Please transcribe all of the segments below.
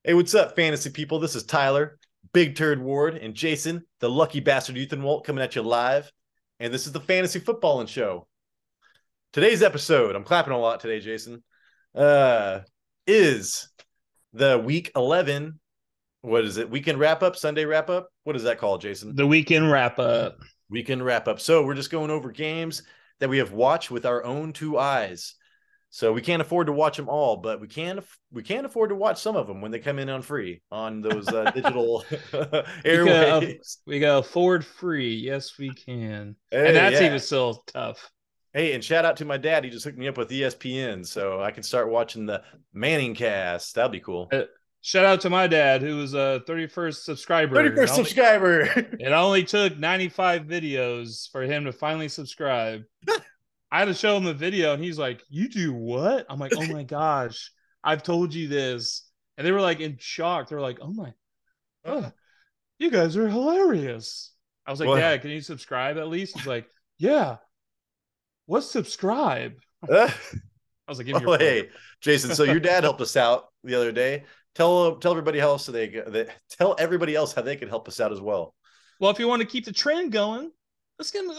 Hey, what's up, fantasy people? This is Tyler, Big Turd Ward, and Jason, the lucky bastard Ethan Walt, coming at you live. And this is the Fantasy Footballin' Show. Today's episode, I'm clapping a lot today, Jason, is the Week 11. What is it? Weekend wrap up, Sunday wrap up? What is that called, Jason? The weekend wrap up. Weekend wrap up. So we're just going over games that we have watched with our own two eyes. So we can't afford to watch them all, but we can afford to watch some of them when they come in on free on those digital airwaves. We go forward free. Yes, we can. And Hey, that's yeah. even still tough. Hey, and shout out to my dad. He just hooked me up with ESPN, so I can start watching the Manning cast. That'd be cool. Shout out to my dad, who was a 31st subscriber. 31st subscriber. It only took 95 videos for him to finally subscribe. I had to show him a video, and he's like, "You do what?" I'm like, "Oh my gosh, I've told you this." And they were like in shock. They were like, oh, you guys are hilarious. I was like, Well, "Dad, can you subscribe at least?" He's like, "Yeah, what's subscribe?" I was like, "Give me your phone." hey, Jason. So your dad helped us out the other day. Tell everybody else so tell everybody else how they can help us out as well. Well, if you want to keep the trend going, let's get some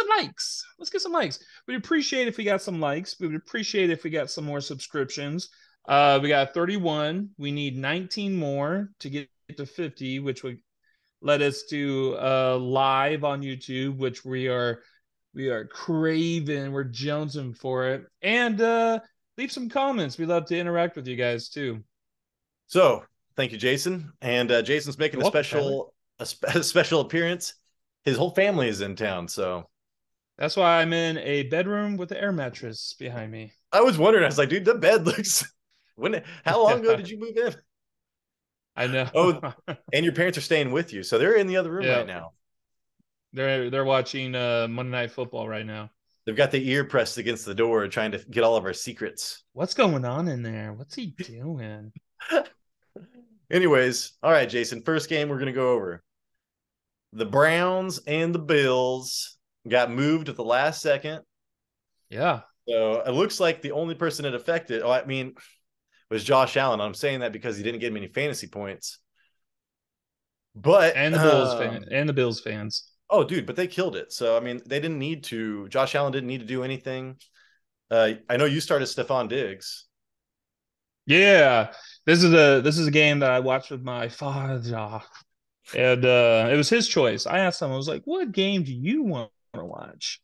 likes. Let's get some likes. We'd appreciate if we got some likes. We would appreciate if we got some more subscriptions. We got 31. We need 19 more to get to 50, which would let us do live on YouTube, which we are craving. We're jonesing for it. And leave some comments. We love to interact with you guys too. So thank you, Jason. And Jason's making You're welcome, a special appearance. His whole family is in town, so that's why I'm in a bedroom with an air mattress behind me. I was wondering. I was like, dude, the bed looks. How long ago did you move in? I know. Oh, and your parents are staying with you, so they're in the other room Yeah, right now. they're watching Monday Night Football right now. They've got the ear pressed against the door, trying to get all of our secrets. What's going on in there? What's he doing? Anyways, all right, Jason. First game we're gonna go over. The Browns and the Bills got moved at the last second. Yeah. So it looks like the only person it affected, I mean, was Josh Allen. I'm saying that because he didn't get many fantasy points. But And the Bills fans. oh, dude, but they killed it. So I mean, they didn't need to. Josh Allen didn't need to do anything. I know you started Stephon Diggs. Yeah. This is a game that I watched with my father. And it was his choice. I asked him, I was like, "What game do you want to watch?"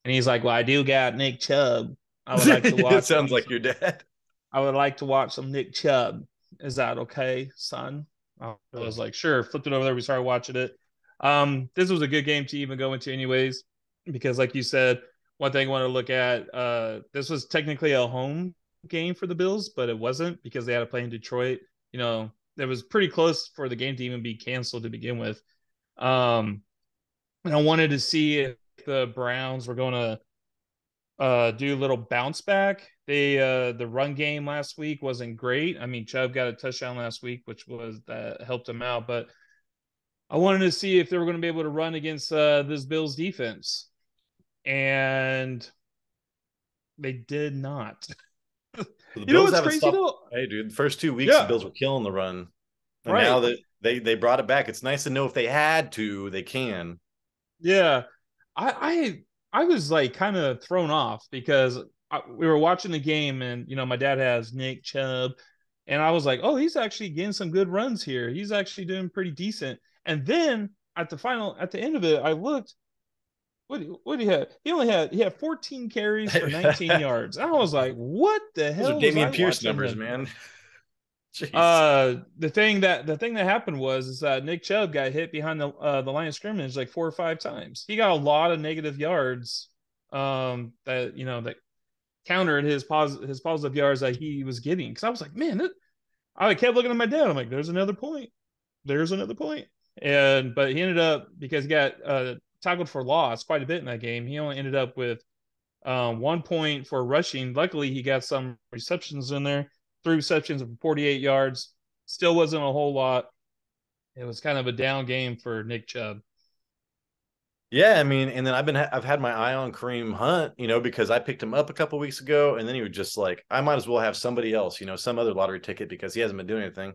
And he's like, "Well, I do got Nick Chubb. I would like to It watch sounds some like your dad. I would like to watch some Nick Chubb. Is that okay, son?" I was like, "Sure." Flipped it over there. We started watching it. This was a good game to even go into, anyways, because, like you said, one thing I want to look at. This was technically a home game for the Bills, but it wasn't because they had to play in Detroit. You know, it was pretty close for the game to even be canceled to begin with. Um, and I wanted to see if the Browns were going to do a little bounce back. The run game last week wasn't great. I mean, Chubb got a touchdown last week, which was that helped him out. But I wanted to see if they were going to be able to run against this Bills defense, and they did not. The You know Bills what's haven't crazy stopped. though? Hey, dude, the first 2 weeks the Yeah, Bills were killing the run, and now right. that they brought it back, it's nice to know if they had to, they can. Yeah, I was like kind of thrown off because we were watching the game, and my dad has Nick Chubb, and I was like, "Oh, he's actually getting some good runs here. He's actually doing pretty decent." And then at the end of it, I looked. What he had? He had 14 carries for 19 yards. And I was like, "What the Those are hell was I Damian Pierce watching numbers, him?" man. Jeez. The thing that happened was is that Nick Chubb got hit behind the line of scrimmage like 4 or 5 times. He got a lot of negative yards, that countered his positive yards that he was getting. Because I was like, man, I kept looking at my dad. I'm like, there's another point. There's another point. But he ended up, because he got tackled for loss quite a bit in that game. He only ended up with 1 point for rushing. Luckily, he got some receptions in there. 3 receptions of 48 yards. Still wasn't a whole lot. It was kind of a down game for Nick Chubb. Yeah, I mean, and then I've had my eye on Kareem Hunt, because I picked him up a couple weeks ago, and then he was just like, I might as well have somebody else, some other lottery ticket because he hasn't been doing anything.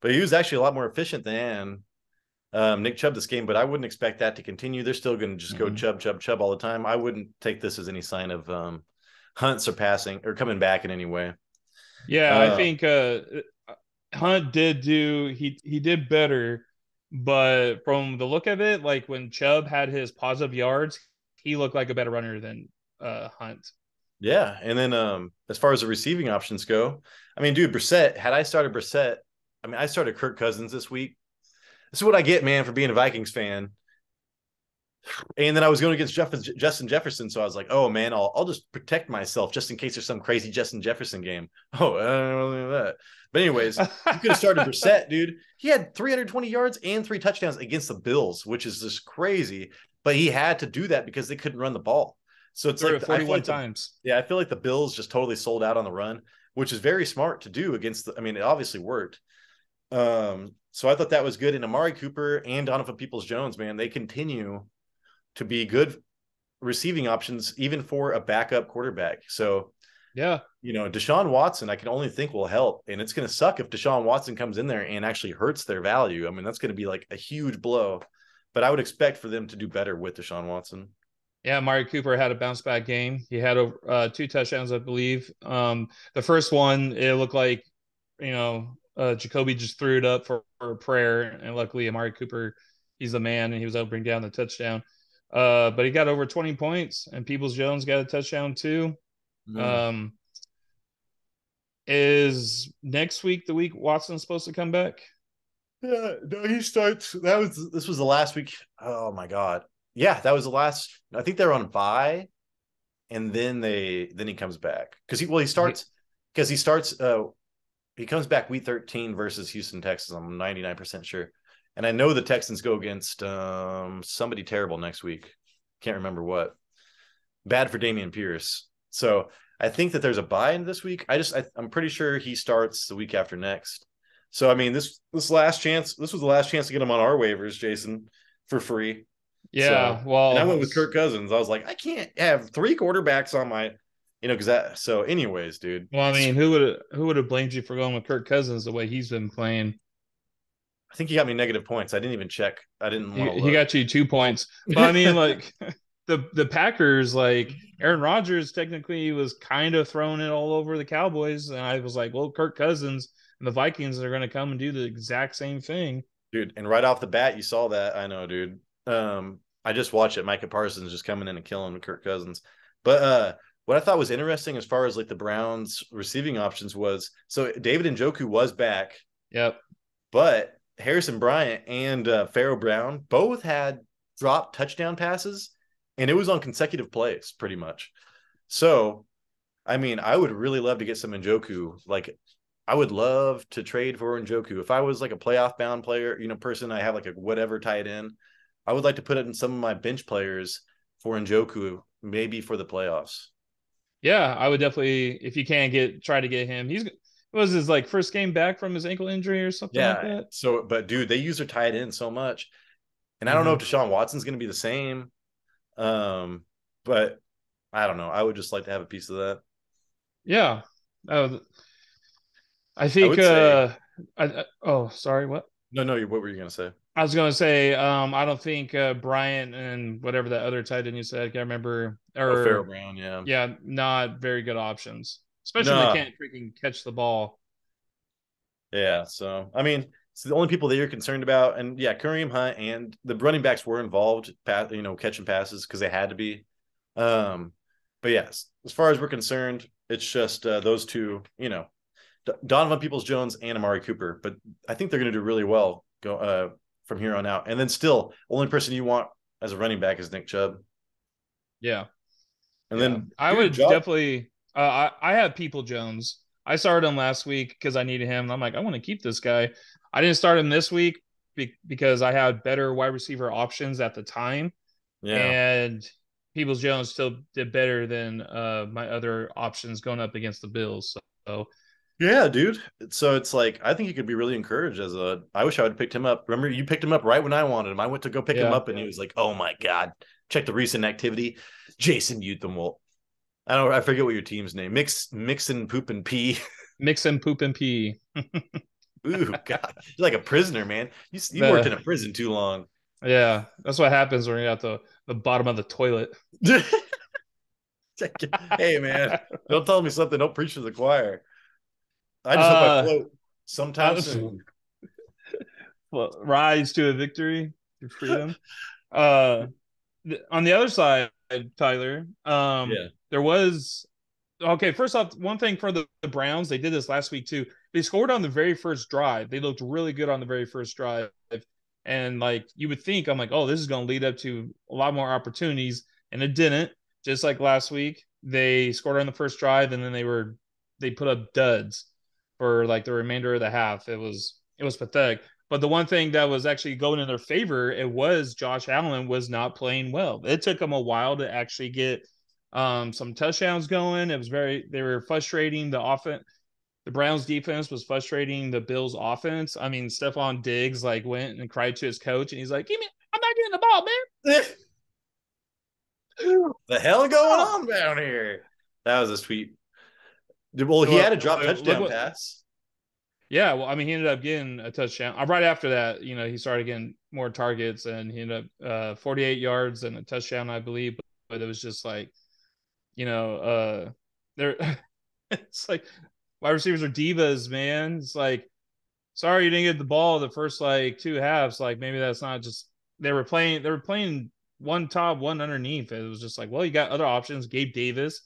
But he was actually a lot more efficient than Nick Chubb this game. But I wouldn't expect that to continue. They're still going to just go Chubb, Chubb, Chubb all the time. I wouldn't take this as any sign of Hunt surpassing or coming back in any way. Yeah, I think Hunt he did better, but from the look of it, like when Chubb had his positive yards, he looked like a better runner than Hunt. Yeah, and then as far as the receiving options go, I mean, dude, Brissett. Had I started Brissett, I mean, I started Kirk Cousins this week. This is what I get, man, for being a Vikings fan. And then I was going against Justin Jefferson, so I was like, "Oh man, I'll just protect myself just in case there's some crazy Justin Jefferson game." Oh, I don't know that. But anyways, you could have started Brissett, dude. He had 320 yards and 3 touchdowns against the Bills, which is just crazy. But he had to do that because they couldn't run the ball. So it's like 41 times. I feel like the Bills just totally sold out on the run, which is very smart to do against the. I mean, it obviously worked. So I thought that was good. And Amari Cooper and Donovan Peoples-Jones, man, they continue to be good receiving options, even for a backup quarterback. So, yeah, Deshaun Watson, I can only think will help. And it's going to suck if Deshaun Watson comes in there and actually hurts their value. I mean, that's going to be like a huge blow. But I would expect for them to do better with Deshaun Watson. Yeah, Amari Cooper had a bounce back game. He had 2 touchdowns, I believe. The first one, it looked like, Jacoby just threw it up for a prayer. And luckily, Amari Cooper, he's the man, and he was able to bring down the touchdown. But he got over 20 points, and Peoples-Jones got a touchdown too. Mm. Is next week the week Watson's supposed to come back? Yeah, no, he starts. This was the last week. Oh my God. Yeah, that was the last. I think they're on bye, and then he comes back because he starts he comes back week 13 versus Houston Texans. I'm 99% sure. And I know the Texans go against somebody terrible next week. Can't remember what. Bad for Dameon Pierce. So I think that there's a bye in this week. I'm pretty sure he starts the week after next. So I mean, this was the last chance to get him on our waivers, Jason, for free. Yeah, so, and I went with Kirk Cousins. I was like, I can't have 3 quarterbacks on my, because that. So, anyways, dude. Well, I mean, who would have blamed you for going with Kirk Cousins the way he's been playing? I think he got me negative points. I didn't even check. I didn't want to look. He got you 2 points. But I mean, like the Packers, like Aaron Rodgers technically was kind of throwing it all over the Cowboys. And I was like, well, Kirk Cousins and the Vikings are going to come and do the exact same thing. Dude, and right off the bat, you saw that. I know, dude. I just watched it. Micah Parsons just coming in and killing Kirk Cousins. But what I thought was interesting as far as like the Browns receiving options was, so David Njoku was back. Yep. But Harrison Bryant and Pharaoh Brown both had dropped touchdown passes, and it was on consecutive plays pretty much. So, I mean, I would really love to get some Njoku. Like, I would love to trade for Njoku. If I was like a playoff bound player, person, I have like a whatever tight end, I would like to put it in some of my bench players for Njoku, maybe for the playoffs. Yeah, I would definitely, if you can try to get him. It was his like first game back from his ankle injury or something like that. So, but dude, they use their tight end so much, and I don't know if Deshaun Watson's going to be the same. But I don't know. I would just like to have a piece of that. Yeah, I think. Sorry, what? No. What were you going to say? I was going to say, I don't think Bryant and whatever that other tight end you said, I can't remember. Or Pharaoh Brown, yeah. Yeah, not very good options, especially when they can't freaking catch the ball. Yeah, so, I mean, it's the only people that you're concerned about. And, yeah, Kareem Hunt and the running backs were involved, catching passes because they had to be. But, yes, as far as we're concerned, it's just those two, Donovan Peoples-Jones and Amari Cooper. But I think they're going to do really well from here on out. And then still, only person you want as a running back is Nick Chubb. Yeah. And then I would definitely I had Peoples-Jones. I started him last week because I needed him. I'm like, I want to keep this guy. I didn't start him this week because I had better wide receiver options at the time. Yeah. And Peoples-Jones still did better than my other options going up against the Bills. So Yeah, dude. So it's like I think he could be really encouraged as a. I wish I would have picked him up. Remember, you picked him up right when I wanted him. I went to go pick him Yeah. up, and he was like, "Oh my god!" Check the recent activity. Jason Utham. I don't. I forget what your team's name. Mixin Poop and Pee. Mix and poop and pee. Ooh, God, you're like a prisoner, man. You worked in The a prison too long. Yeah, that's what happens when you're at the bottom of the toilet. Hey, man, don't tell me something. Don't preach to the choir. I just hope I uh, float sometime uh soon. well, rise to a victory, to freedom. Uh, on the other side, Tyler, Yeah. there was okay. First off, one thing for the Browns, they did this last week too. They scored on the very first drive. They looked really good on the very first drive, and like you would think, I'm like, oh, this is going to lead up to a lot more opportunities, and it didn't. Just like last week, they scored on the first drive, and then they put up duds for like the remainder of the half. It was pathetic. But the one thing that was actually going in their favor, it was Josh Allen was not playing well. It took him a while to actually get some touchdowns going. It was they were frustrating the offense. The Browns defense was frustrating the Bills offense. I mean, Stephon Diggs like went and cried to his coach, and he's like, "Give me, I'm not getting the ball, The hell going man." on down here? That was a sweet. Well, he Well, had a drop look touchdown what. pass. Yeah, well, I mean, he ended up getting a touchdown. Right after that, he started getting more targets, and he ended up 48 yards and a touchdown, I believe. But it was just like, there. It's like wide receivers are divas, man. It's like, sorry you didn't get the ball the first like two halves. Like maybe that's not just they were playing one top, one underneath. It was just like, well, you got other options. Gabe Davis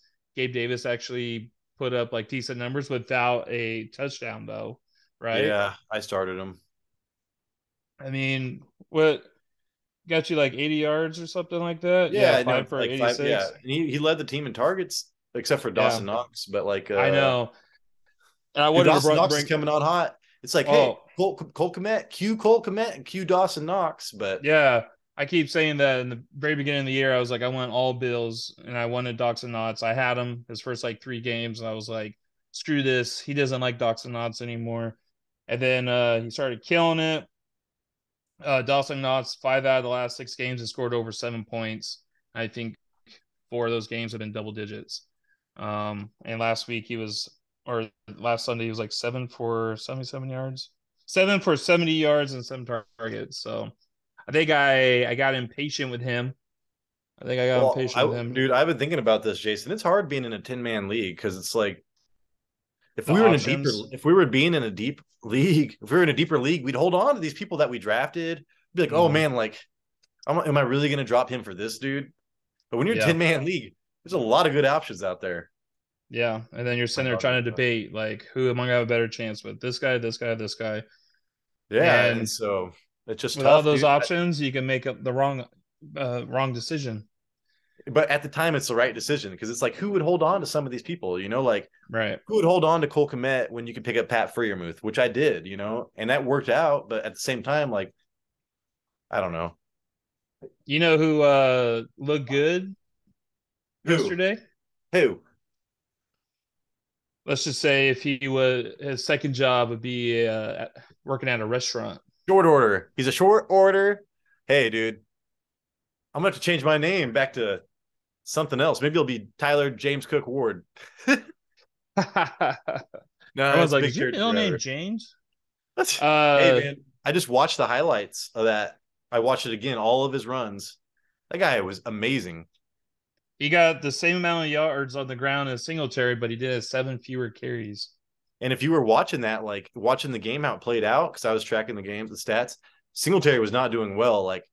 actually put up like decent numbers without a touchdown though, right? Yeah, I started him. I mean, what got you like 80 yards or something like that? Yeah, Yeah, I know, five for like five. Yeah, 86. and he led the team in targets except for Yeah, Dawson Knox. But like, I know. And I dude, wanted to Dawson Knox is bring. coming on hot. It's like, hey, Oh, Cole Komet, Q Cole Komet, and Q Dawson Knox. But yeah, I keep saying that in the very beginning of the year. I was like, I want all Bills, and I wanted Dox and Knots. I had him his first like three games, and I was like, screw this. He doesn't like Dox and Knots anymore. And then he started killing it. Dawson Knots, 5 out of the last 6 games, has scored over 7 points. I think 4 of those games have been double digits. And last week or last Sunday, he was like 7 for 77 yards, 7 for 70 yards and 7 targets. So I think I got impatient with him. I think I got well, impatient with him. dude, I've been thinking about this, Jason. It's hard being in a 10-man league because it's like if The we were in a deeper, options. if we were being in a deep league, if we were in a deeper league, we'd hold on to these people that we drafted. Be like, oh Mm-hmm. man, like, am I really going to drop him for this dude? But when you're a Yeah. 10-man league, there's a lot of good options out there. Yeah. And then you're My sitting there dog trying to wants to- debate, like, who am I going to have a better chance with? This guy, this guy, this guy. Yeah, and And so it's just with all tough, those dude. options, you can make up the wrong decision. But at the time, it's the right decision because it's like, who would hold on to some of these people? Like Right. who would hold on to Cole Kmet when you could pick up Pat Freiermuth, which I did, and that worked out. But at the same time, like, I don't know You know who looked good who, yesterday? who. Let's just say if he was his second job would be working at a restaurant. Short order. He's a short order. Hey, dude, I'm gonna have to change my name back to something else. Maybe it'll be Tyler James Cook Ward. No, Everyone's that's like, "Is big your church middle name forever. James?" Hey, Uh, man, I just watched the highlights of that. I watched it again, all of his runs. That guy was amazing. he got the same amount of yards on the ground as Singletary, but he did have 7 fewer carries. And if you were watching that, like watching the game how it played out, because I was tracking the games, the stats, Singletary was not doing well. Like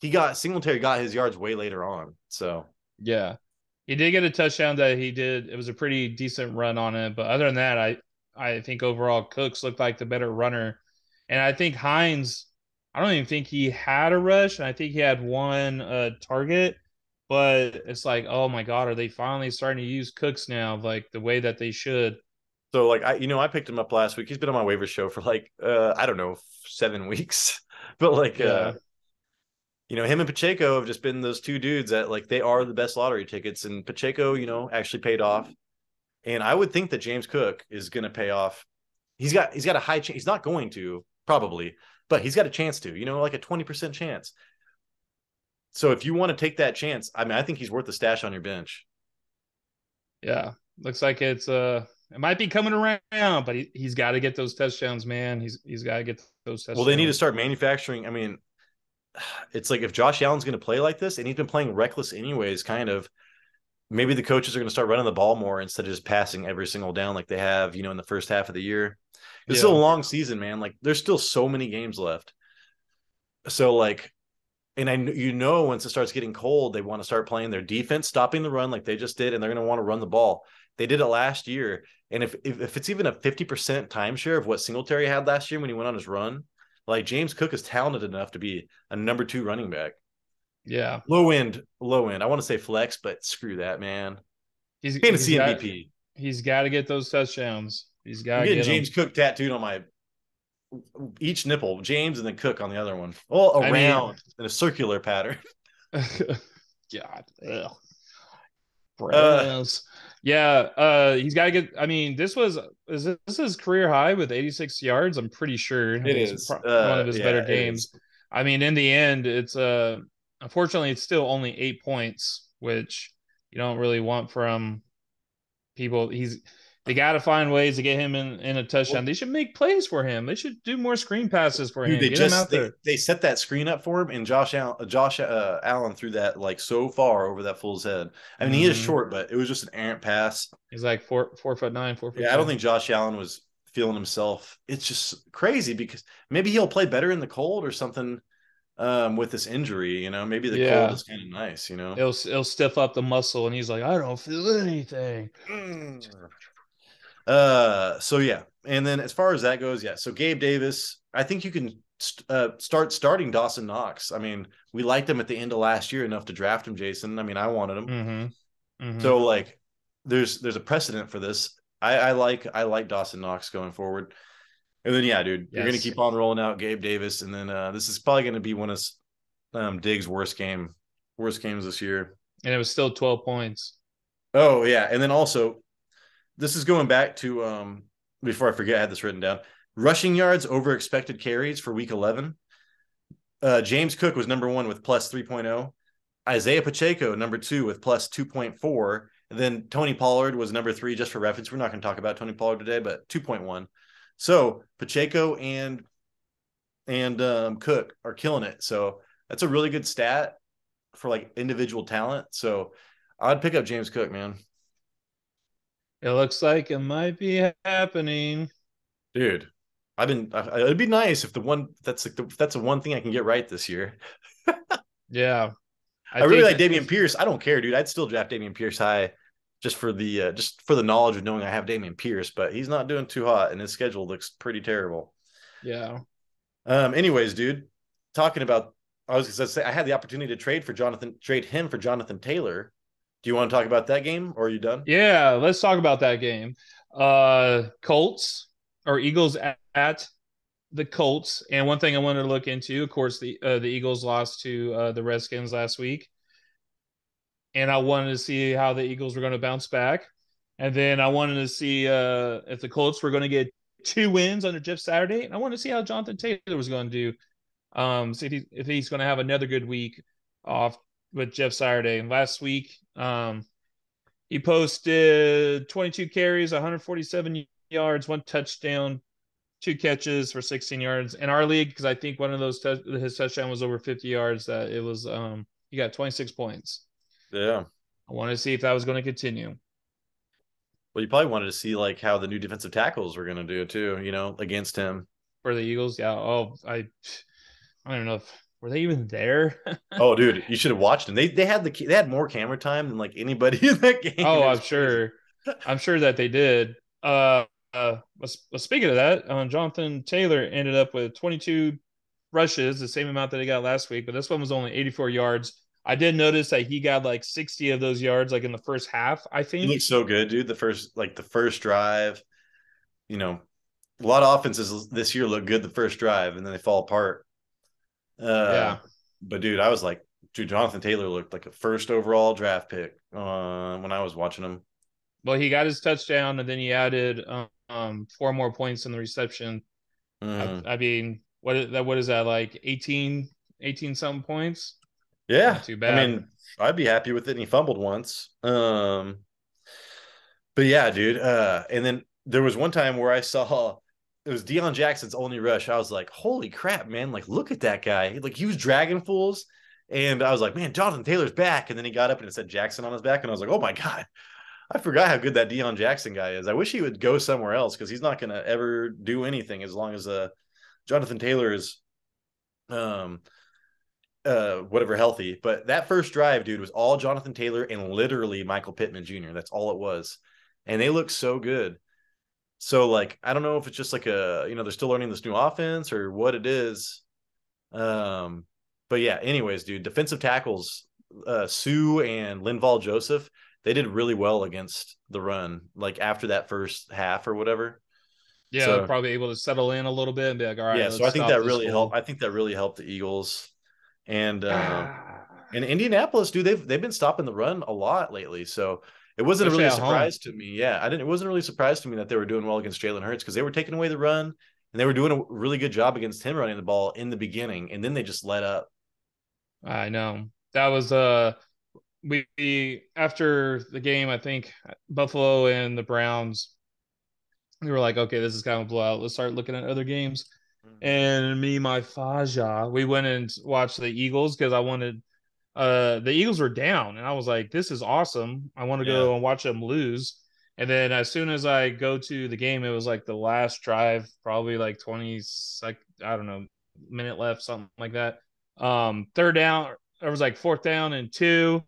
Singletary got his yards way later on. So Yeah, he did get a touchdown that he did. It was a pretty decent run on it, but other than that, I think overall Cooks looked like the better runner, and I think Hines. I don't even think he had a rush, and I think he had one target. But it's like, oh my God, are they finally starting to use Cooks now, like the way that they should? like I picked him up last week. He's been on my waiver show for like I don't know, 7 weeks. But like Yeah, him and Pacheco have just been those two dudes that like they are the best lottery tickets. And Pacheco, actually paid off. And I would think that James Cook is going to pay off. He's got a high chance. He's not going to probably, but he's got a chance to, like a 20% chance. So if you want to take that chance, I mean, I think he's worth the stash on your bench. Yeah. Looks like it might be coming around, but he's got to get those touchdowns, man. He's got to get those touchdowns. Well, they need to start manufacturing. I mean, it's like if Josh Allen's going to play like this, and he's been playing reckless anyways, kind of, maybe the coaches are going to start running the ball more instead of just passing every single down like they have, in the first half of the year. It's still a long season, man. Like there's still so many games left. So like, and once it starts getting cold, they want to start playing their defense, stopping the run like they just did, and they're going to want to run the ball. They did it last year. And if it's even a 50% timeshare of what Singletary had last year when he went on his run, like James Cook is talented enough to be a number 2 running back. Yeah. Low end. I want to say flex, but screw that, man. He's fantasy MVP. He's got to get those touchdowns. He's got to get James Cook tattooed on my each nipple, James and then Cook on the other one. All around in a circular pattern. God. He's got to get. I mean, this is his career high with 86 yards. I'm pretty sure it is one of his better games. I mean, in the end, it's unfortunately it's still only 8 points, which you don't really want from people. They got to find ways to get him in a touchdown. They should make plays for him. They should do more screen passes for him. Get him out there. They set that screen up for him, and Josh Allen threw that like so far over that fool's head. I mean, he is short, but it was just an errant pass. He's like 4'9", 4'10". Yeah, I don't think Josh Allen was feeling himself. It's just crazy because maybe he'll play better in the cold or something. With this injury, maybe the cold is kind of nice. It'll stiff up the muscle, and he's like, I don't feel anything. So yeah, and then as far as that goes, so Gabe Davis, I think you can start starting Dawson Knox. I mean, we liked him at the end of last year enough to draft him, Jason. I mean, I wanted him. So like, there's a precedent for this. I like Dawson Knox going forward. And then dude, you're gonna keep on rolling out Gabe Davis, and then this is probably gonna be one of Diggs' worst games this year. And it was still 12 points. Oh yeah, and then also, this is going back to before I forget, I had this written down. Rushing yards over expected carries for week 11. James Cook was number 1 with plus 3.0. Isaiah Pacheco number 2 with plus 2.4. And then Tony Pollard was number 3, just for reference. We're not going to talk about Tony Pollard today, but 2.1. So Pacheco and Cook are killing it. So that's a really good stat for like individual talent. So I'd pick up James Cook, man. It looks like it might be happening, dude. It'd be nice if that's the one thing I can get right this year. Yeah, I really like Dameon Pierce. I don't care, dude. I'd still draft Dameon Pierce high just for the knowledge of knowing I have Dameon Pierce, but he's not doing too hot, and his schedule looks pretty terrible. Yeah. Anyways, dude, talking about, I was gonna say I had the opportunity to trade him for Jonathan Taylor. Do you want to talk about that game, or are you done? Yeah, let's talk about that game. Colts or Eagles at the Colts. And one thing I wanted to look into, of course, the Eagles lost to the Redskins last week. And I wanted to see how the Eagles were going to bounce back. And then I wanted to see if the Colts were going to get 2 wins under Jeff Saturday. And I wanted to see how Jonathan Taylor was going to do. See if he's going to have another good week off with Jeff Saturday. And last week, he posted 22 carries, 147 yards, 1 touchdown, 2 catches for 16 yards. In our league, because I think one of those his touchdown was over 50 yards, that it was he got 26 points. Yeah. I wanted to see if that was going to continue. Well, you probably wanted to see like how the new defensive tackles were going to do too, against him. For the Eagles, yeah. Oh, I don't know if were they even there? Oh, dude, you should have watched them. They had more camera time than like anybody in that game. Oh, I'm sure. I'm sure that they did. Speaking of that, Jonathan Taylor ended up with 22 rushes, the same amount that he got last week, but this one was only 84 yards. I did notice that he got like 60 of those yards like in the first half, I think. He looked so good, dude. The first drive, a lot of offenses this year look good the first drive and then they fall apart. Yeah. But dude, I was like, Jonathan Taylor looked like a first overall draft pick when I was watching him. Well, he got his touchdown, and then he added 4 more points in the reception. Mm. I mean, what is that like 18 something points? Yeah, Not too I bad. mean, I'd be happy with it. And he fumbled once. But yeah, dude. And then there was one time where I saw it was Deion Jackson's only rush. I was like, holy crap, man! Like, look at that guy. Like, he was dragging fools, and I was like, man, Jonathan Taylor's back. And then he got up and it said Jackson on his back, and I was like, oh my god, I forgot how good that Deion Jackson guy is. I wish he would go somewhere else because he's not going to ever do anything as long as Jonathan Taylor is um whatever healthy. But that first drive, dude, was all Jonathan Taylor and literally Michael Pittman Jr. That's all it was. And they look so good. So like I don't know if it's just like they're still learning this new offense or what it is. Um but yeah, anyways, dude, defensive tackles, Sue and Linval Joseph, they did really well against the run, like after that first half or whatever. Yeah, So probably able to settle in a little bit and be like, all right, yeah, so let's I think stop that this really helped. fool. I think that really helped the Eagles. And Ah, and Indianapolis, dude, they've been stopping the run a lot lately. So it wasn't especially really a at home. surprise to me. Yeah, I didn't. It wasn't really a surprise to me that they were doing well against Jalen Hurts because they were taking away the run and they were doing a really good job against him running the ball in the beginning, and then they just let up. I know. That was we after the game, I think Buffalo and the Browns, we were like, okay, this is kind of a blowout. Let's start looking at other games. And me, my Faja, we went and watched the Eagles because I wanted the Eagles were down, and I was like, this is awesome. I want to Yeah. go and watch them lose. And then as soon as I go to the game, it was like the last drive, probably like 20 I don't know, minute left, something like that. Third down, there was like fourth down and two.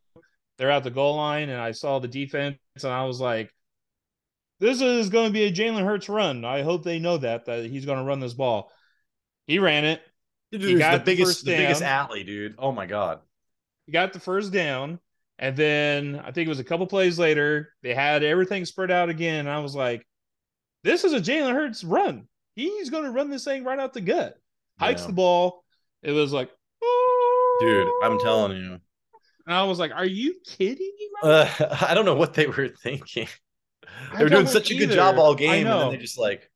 They're at the goal line, and I saw the defense, and I was like, this is going to be a Jalen Hurts run. I hope they know that he's going to run this ball. He ran it. Dude, He it was got the first the biggest down. alley, dude. Oh my god. He got the first down. And then I think it was a couple plays later, they had everything spread out again. And I was like, this is a Jalen Hurts run. He's going to run this thing right out the gut. Hikes Yeah. the ball. It was like, Dude, I'm oh. telling you. And I was like, are you kidding me right Uh, I don't know what they were thinking. now? They I were doing don't such a good job either. all I game, and then they know. just like,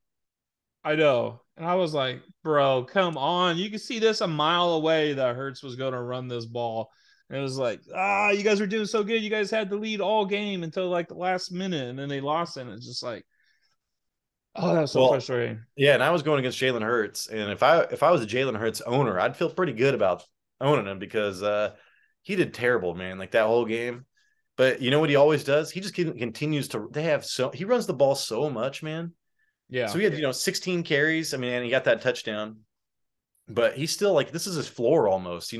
I know. And I was like, bro, come on. You can see this a mile away that Hurts was going to run this ball. And it was like, you guys were doing so good. You guys had the lead all game until like the last minute, and then they lost it. And it's just like, oh, that was so well, frustrating. yeah. And I was going against Jalen Hurts, and if I was a Jalen Hurts owner, I'd feel pretty good about owning him because he did terrible, man, like that whole game. But you know what he always does? He just continues to. They have so he runs the ball so much, man. So Yeah. he had 16 carries. I mean, and he got that touchdown, but he's still like this is his floor almost.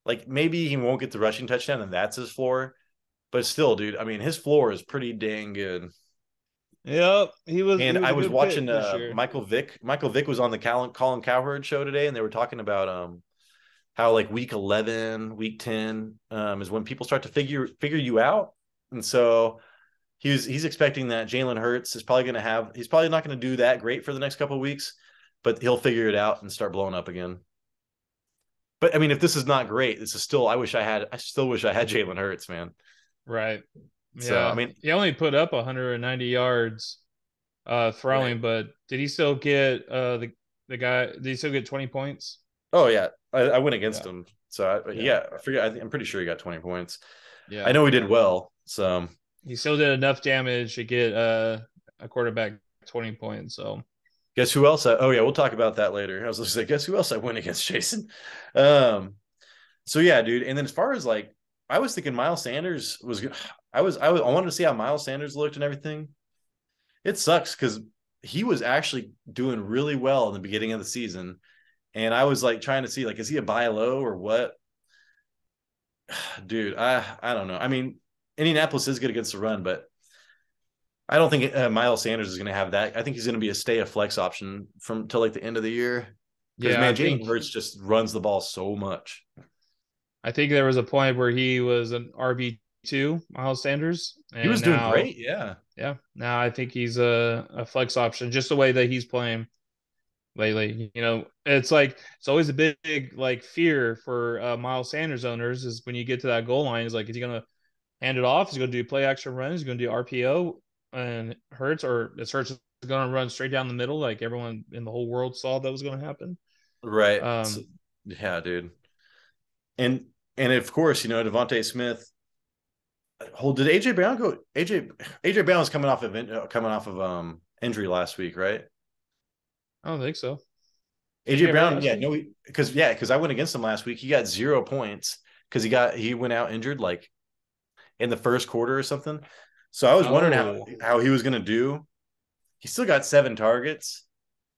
Like maybe he won't get the rushing touchdown, and that's his floor. But still, dude, I mean, his floor is pretty dang good. Yep. He And was I a was good pick watching this year. Michael Vick. Michael Vick was on the Colin Cowherd show today, and they were talking about how like week 11, week 10 is when people start to figure you out. And so he's expecting that Jalen Hurts is probably going to have he's probably not going to do that great for the next couple of weeks, but he'll figure it out and start blowing up again. But I mean, if this is not great, this is still I still wish I had Jalen Hurts, man. Right. So I Yeah. mean, He only put up 190 yards right. throwing, but did he still get the guy did he still get 20 points? Oh yeah, I went against Yeah. him. So Yeah. yeah, I forget. I'm pretty sure he got 20 points. I Yeah. know he did well. So He still did enough damage to get a quarterback 20 points. So guess who else? Oh yeah, we'll talk about that later. I was just like, guess who else I went against, Jason? Um. So yeah, dude. And then as far as like, I was thinking Miles Sanders was. I wanted to see how Miles Sanders looked and everything. It sucks because he was actually doing really well in the beginning of the season, and I was like trying to see like, is he a buy low or what? Dude, I don't know. I mean, Indianapolis is good against the run, but I don't think Miles Sanders is going to have that. I think he's going to be a flex option from till like the end of the year because yeah, man, Jalen Hurts just runs the ball so much. I think there was a point where he was an RB2, Miles Sanders, He was and doing now great, yeah. yeah, now I think he's a flex option just the way that he's playing lately. It's like it's always a big like fear for Miles Sanders owners is when you get to that goal line is like is he gonna hand it off. He's going to do play action runs. He's going to do RPO, and Hurts is going to run straight down the middle, like everyone in the whole world saw that was going to happen. Right. So, yeah, dude. And of course, Devontae Smith. Did AJ Brown go? AJ Brown was coming off of injury last week, right? I don't think so. AJ Brown, yeah, no, because I went against him last week. He got 0 points because he went out injured like in the first quarter or something. So I was wondering how he was going to do. He still got 7 targets,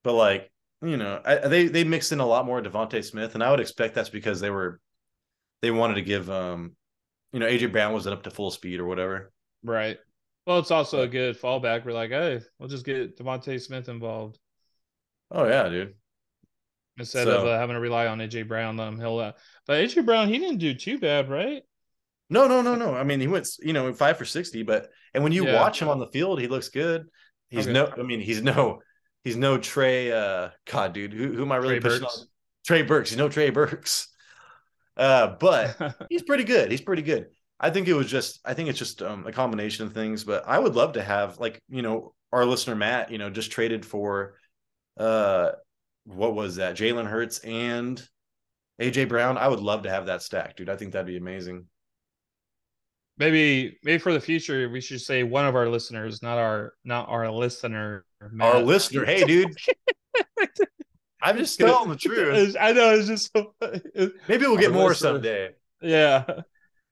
but like they mixed in a lot more Devontae Smith, and I would expect that's because they wanted to give AJ Brown wasn't up to full speed or whatever. Right. Well, it's also a good fallback. We're like, hey, we'll just get Devontae Smith involved. Oh yeah, dude. Instead of having to rely on AJ Brown, but AJ Brown, he didn't do too bad, right? No. I mean, he went 5 for 60, and when you watch him on the field, he looks good. He's no Trey. God, dude, who am I really pushing on? Trey Burks. He's no Trey Burks. But he's pretty good. I think it's just a combination of things. But I would love to have our listener Matt, just traded for what was that? Jalen Hurts and AJ Brown. I would love to have that stack, dude. I think that'd be amazing. Maybe for the future, we should say one of our listeners, not our listener. Matt. Our listener. Hey, dude. I'm just telling the truth. I know. It's just so funny. Maybe we'll get more someday. Yeah.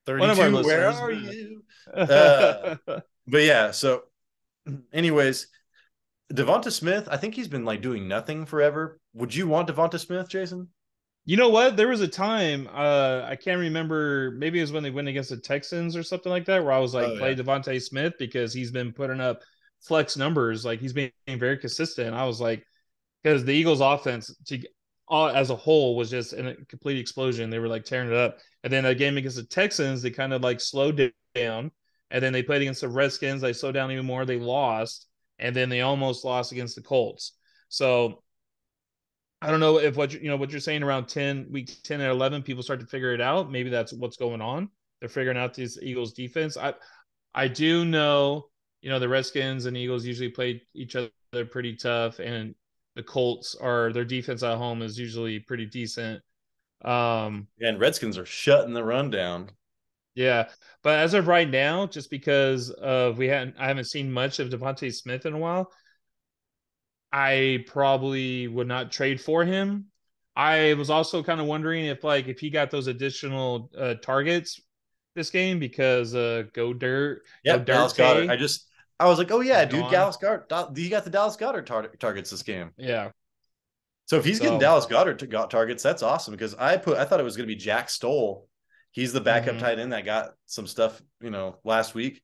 32. Where are you? But yeah. So, anyways, Devonta Smith. I think he's been doing nothing forever. Would you want Devonta Smith, Jason? You know what? There was a time, I can't remember, maybe it was when they went against the Texans or something like that, where I was like, play Devontae Smith because he's been putting up flex numbers. Like, he's being very consistent. I was like, because the Eagles offense as a whole was just in a complete explosion. They were tearing it up. And then that game against the Texans, they kind of slowed down. And then they played against the Redskins. They slowed down even more. They lost. And then they almost lost against the Colts. So I don't know if what you're saying around week 10 and 11, people start to figure it out. Maybe that's what's going on. They're figuring out this Eagles defense. I do know, the Redskins and Eagles usually play each other pretty tough, and the Colts their defense at home is usually pretty decent. And Redskins are shutting the run down. Yeah, but as of right now, just because I haven't seen much of Devontae Smith in a while, I probably would not trade for him. I was also kind of wondering if he got those additional targets this game because go dirt. Yeah, Dallas Goedert. I was like, oh yeah, dude, Dallas Goedert. You got the Dallas Goedert targets this game. Yeah. So if he's getting Dallas Goedert targets, that's awesome because I thought it was going to be Jack Stoll. He's the backup tight end that got some stuff, last week,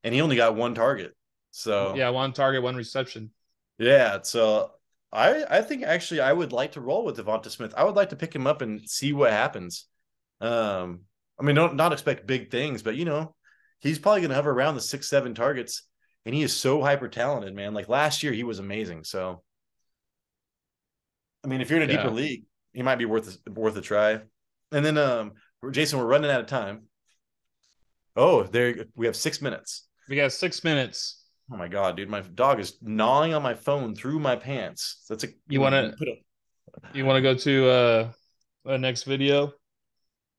and he only got 1 target. So yeah, 1 target, 1 reception. Yeah, so I think actually I would like to roll with Devonta Smith. I would like to pick him up and see what happens. I mean, don't not expect big things, but he's probably going to hover around the 6-7 targets, and he is so hyper talented, man. Like last year, he was amazing. So, I mean, if you're in a deeper league, he might be worth a try. And then, Jason, we're running out of time. Oh, we have 6 minutes. We got 6 minutes. Oh my god, dude! My dog is gnawing on my phone through my pants. That's you want to go to a next video?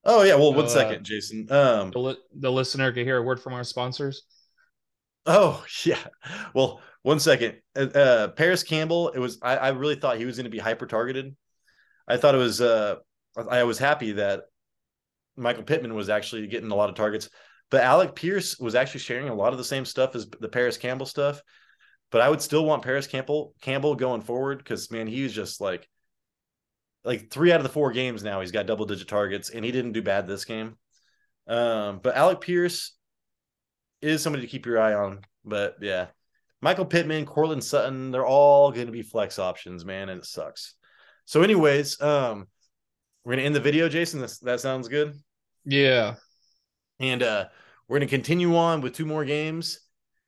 Oh yeah, well, 1 second, Jason. The listener can hear a word from our sponsors. Oh yeah, well, 1 second. Paris Campbell. I really thought he was going to be hyper targeted. I thought it was. I was happy that Michael Pittman was actually getting a lot of targets. But Alec Pierce was actually sharing a lot of the same stuff as the Paris Campbell stuff. But I would still want Paris Campbell going forward because, man, he's just like 3 out of the 4 games now he's got double-digit targets, and he didn't do bad this game. But Alec Pierce is somebody to keep your eye on. But, yeah, Michael Pittman, Courtland Sutton, they're all going to be flex options, man, and it sucks. So, anyways, we're going to end the video, Jason. That sounds good? Yeah. And we're going to continue on with 2 more games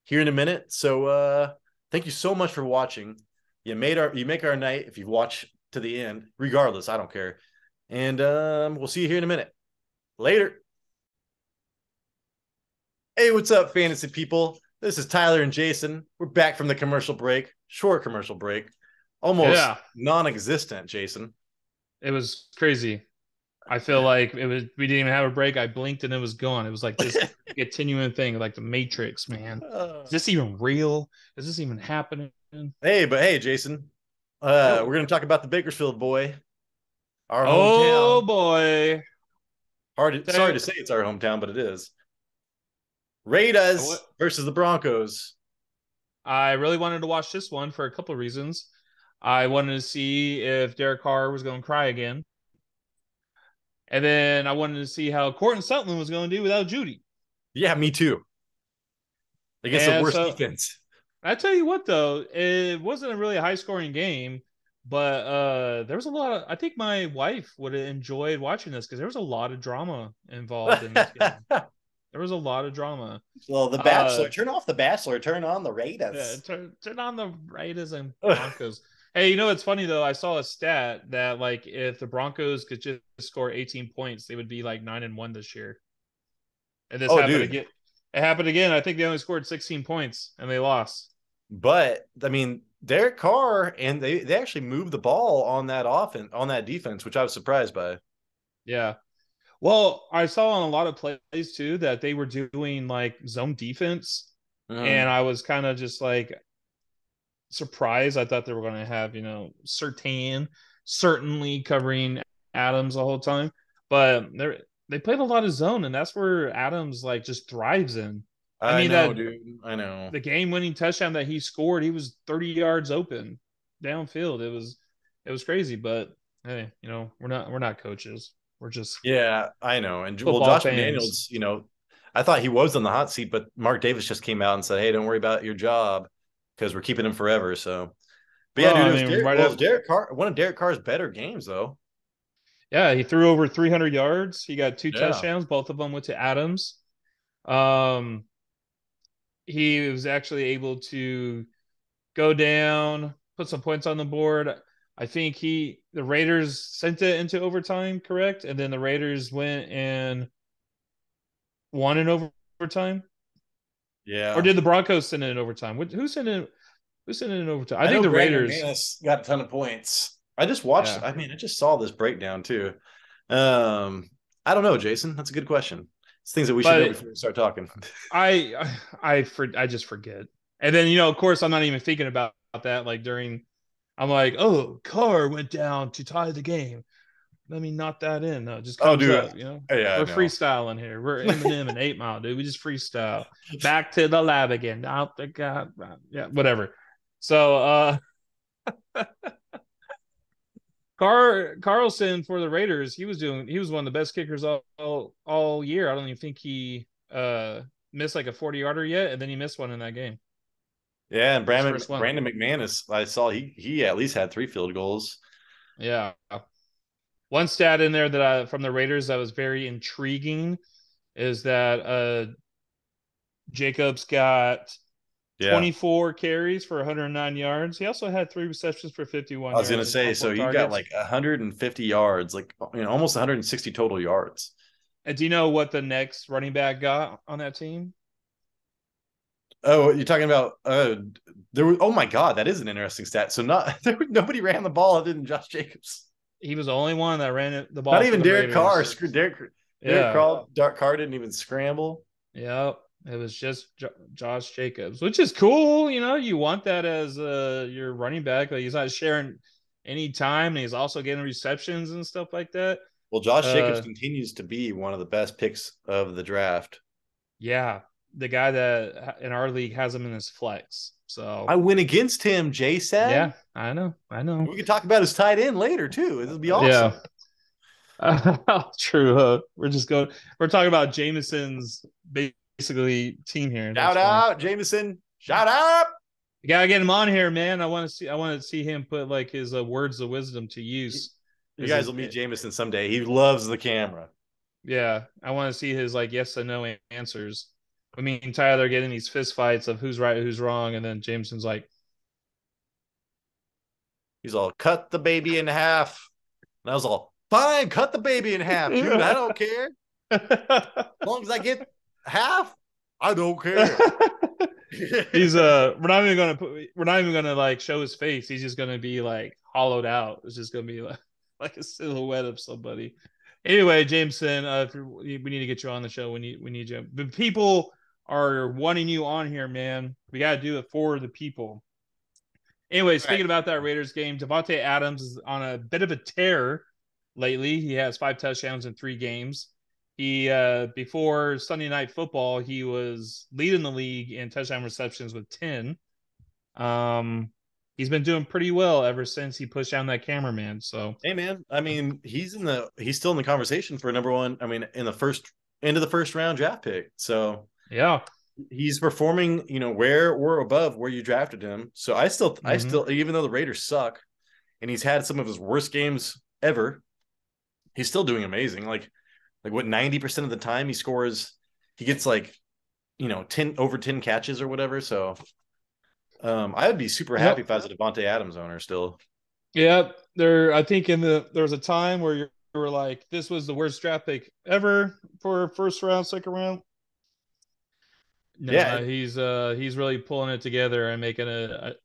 here in a minute. So thank you so much for watching. You make our night if you watch to the end. Regardless, I don't care. And we'll see you here in a minute. Later. Hey, what's up, fantasy people? This is Tyler and Jason. We're back from the commercial break, short commercial break, almost Yeah, non-existent. Jason. it was crazy. I feel like it was. We didn't even have a break. I blinked and it was gone. It was like this continuing thing, like the Matrix. Man, is this even real? Is this even happening? Hey, Jason. Yo, We're gonna talk about the Bakersfield boy, our oh hometown. boy. Sorry So, to say it's our hometown, but it is. what? Raiders versus the Broncos. I really wanted to watch this one for a couple of reasons. I wanted to see if Derek Carr was going to cry again, and then I wanted to see how Cortland Sutton was going to do without Judy. Yeah, me too. Against the And worst so defense. I tell you what, though, it wasn't a really high scoring game, but there was a lot of. I think my wife would have enjoyed watching this because there was a lot of drama involved in this game. There was a lot of drama. Well, the Uh, Bachelor. Turn off the Bachelor. Turn on the yeah, Raiders. turn on the Raiders and Broncos. Hey, you know what's funny though? I saw a stat that like if the Broncos could just score 18 points, they would be like 9-1 this year. And this Oh, happened dude. again. It happened again. I think they only scored 16 points and they lost. But I mean, Derek Carr and they actually moved the ball on that offense on that defense, which I was surprised by. Yeah. Well, I saw on a lot of plays too that they were doing like zone defense, and Mhm. I was kind of just like surprised. I thought they were going to have, Surtain certainly covering Adams the whole time, but they played a lot of zone, and that's where Adams like just thrives in. I I mean know, that dude. I know. the game-winning touchdown that he scored, he was 30 yards open downfield. It was crazy, but hey, we're not coaches. We're just Yeah, I know. And well, football Josh fans. McDaniels, I thought he was on the hot seat, but Mark Davis just came out and said, "Hey, don't worry about your job because we're keeping him forever." So, but yeah, Well, dude, I mean, It was Derek Carr, one of Derek Carr's better games, though. yeah, he threw over 300 yards. He got two Yeah. touchdowns. Both of them went to Adams. Um, he was actually able to go down, put some points on the board. I think the Raiders sent it into overtime, correct? And then the Raiders went and won in overtime. Or Yeah. did the Broncos send it in overtime? Who sent it? Who sent it in overtime? I I think know the Brandon Raiders. McManus got a ton of points. I just watched, Yeah. I mean, I just saw this breakdown too. Um, I don't know, Jason. That's a good question. It's things that we should know But before we start talking. I just forget. And then of course, I'm not even thinking about that. Like during, I'm like, oh, Carr went down to tie the game. Let me knock that in. No, it just Oh, comes dude. up. Yeah, I We're know. freestyling here. We're Eminem and 8 Mile, dude. We just freestyle. Back to the lab again. Out the god, yeah, whatever. So, Carlson for the Raiders, he was one of the best kickers all year. I don't even think he missed like a 40-yarder yet, and then he missed one in that game. Yeah, and His first one. Brandon McManus, I saw he at least had 3 field goals. Yeah. One stat in there that from the Raiders that was very intriguing is that Jacobs got Yeah. 24 carries for 109 yards. He also had 3 receptions for I 51 was gonna yards say, on so 4 he got targets. like 150 yards, like almost 160 total yards. And do you know what the next running back got on that team? Oh, you're talking about there was oh my god, that is an interesting stat. So not nobody ran the ball other than Josh Jacobs. He was the only one that ran the Not ball for even the Derek Carr. Raiders. Derek Yeah. Carr didn't even scramble. Yep. It was just Josh Jacobs, which is cool. You want that as your running back. Like he's not sharing any time, and he's also getting receptions and stuff like that. Well, Josh Jacobs Uh, continues to be one of the best picks of the draft. yeah, the guy that in our league has him in his flex. I So went against him, Jay yeah, said. I know. We could talk about his tight end later too. It'll be awesome. Yeah, true. We're talking about Jameson's basically team here. That's Shout funny. out, Jameson. Shout out. You gotta get him on here, man. I want to see him put like his words of wisdom to use. You guys will meet Jameson someday. He loves the camera. Yeah, I want to see his like yes and no answers. I mean, Tyler getting these fist fights of who's right, who's wrong, and then Jameson's like, He's all cut the baby in half. And I was all fine, cut the baby in half, dude. I don't care. As long as I get half. I don't care. He's we're not even gonna like show his face. He's just gonna be like hollowed out. It's just gonna be like a silhouette of somebody. Anyway, Jameson, we need to get you on the show. We need you. But people are wanting you on here, man. We got to do it for the people. Anyway, Right. speaking about that Raiders game, Davante Adams is on a bit of a tear lately. He has 5 touchdowns in 3 games. He before Sunday Night Football, he was leading the league in touchdown receptions with 10. Um, he's been doing pretty well ever since he pushed down that cameraman. So Hey man, I mean, he's still in the conversation for number one. I mean, in the first end of the first round draft pick. So yeah, he's performing, where or above where you drafted him. So I still, even though the Raiders suck and he's had some of his worst games ever, he's still doing amazing. Like what 90% of the time he gets like, 10 catches or whatever. So I would be super happy yep, if I was a Davante Adams owner still. yep. I think there was a time where you were like, this was the worst draft pick ever for first round, second round. Yeah, No, he's really pulling it together and making the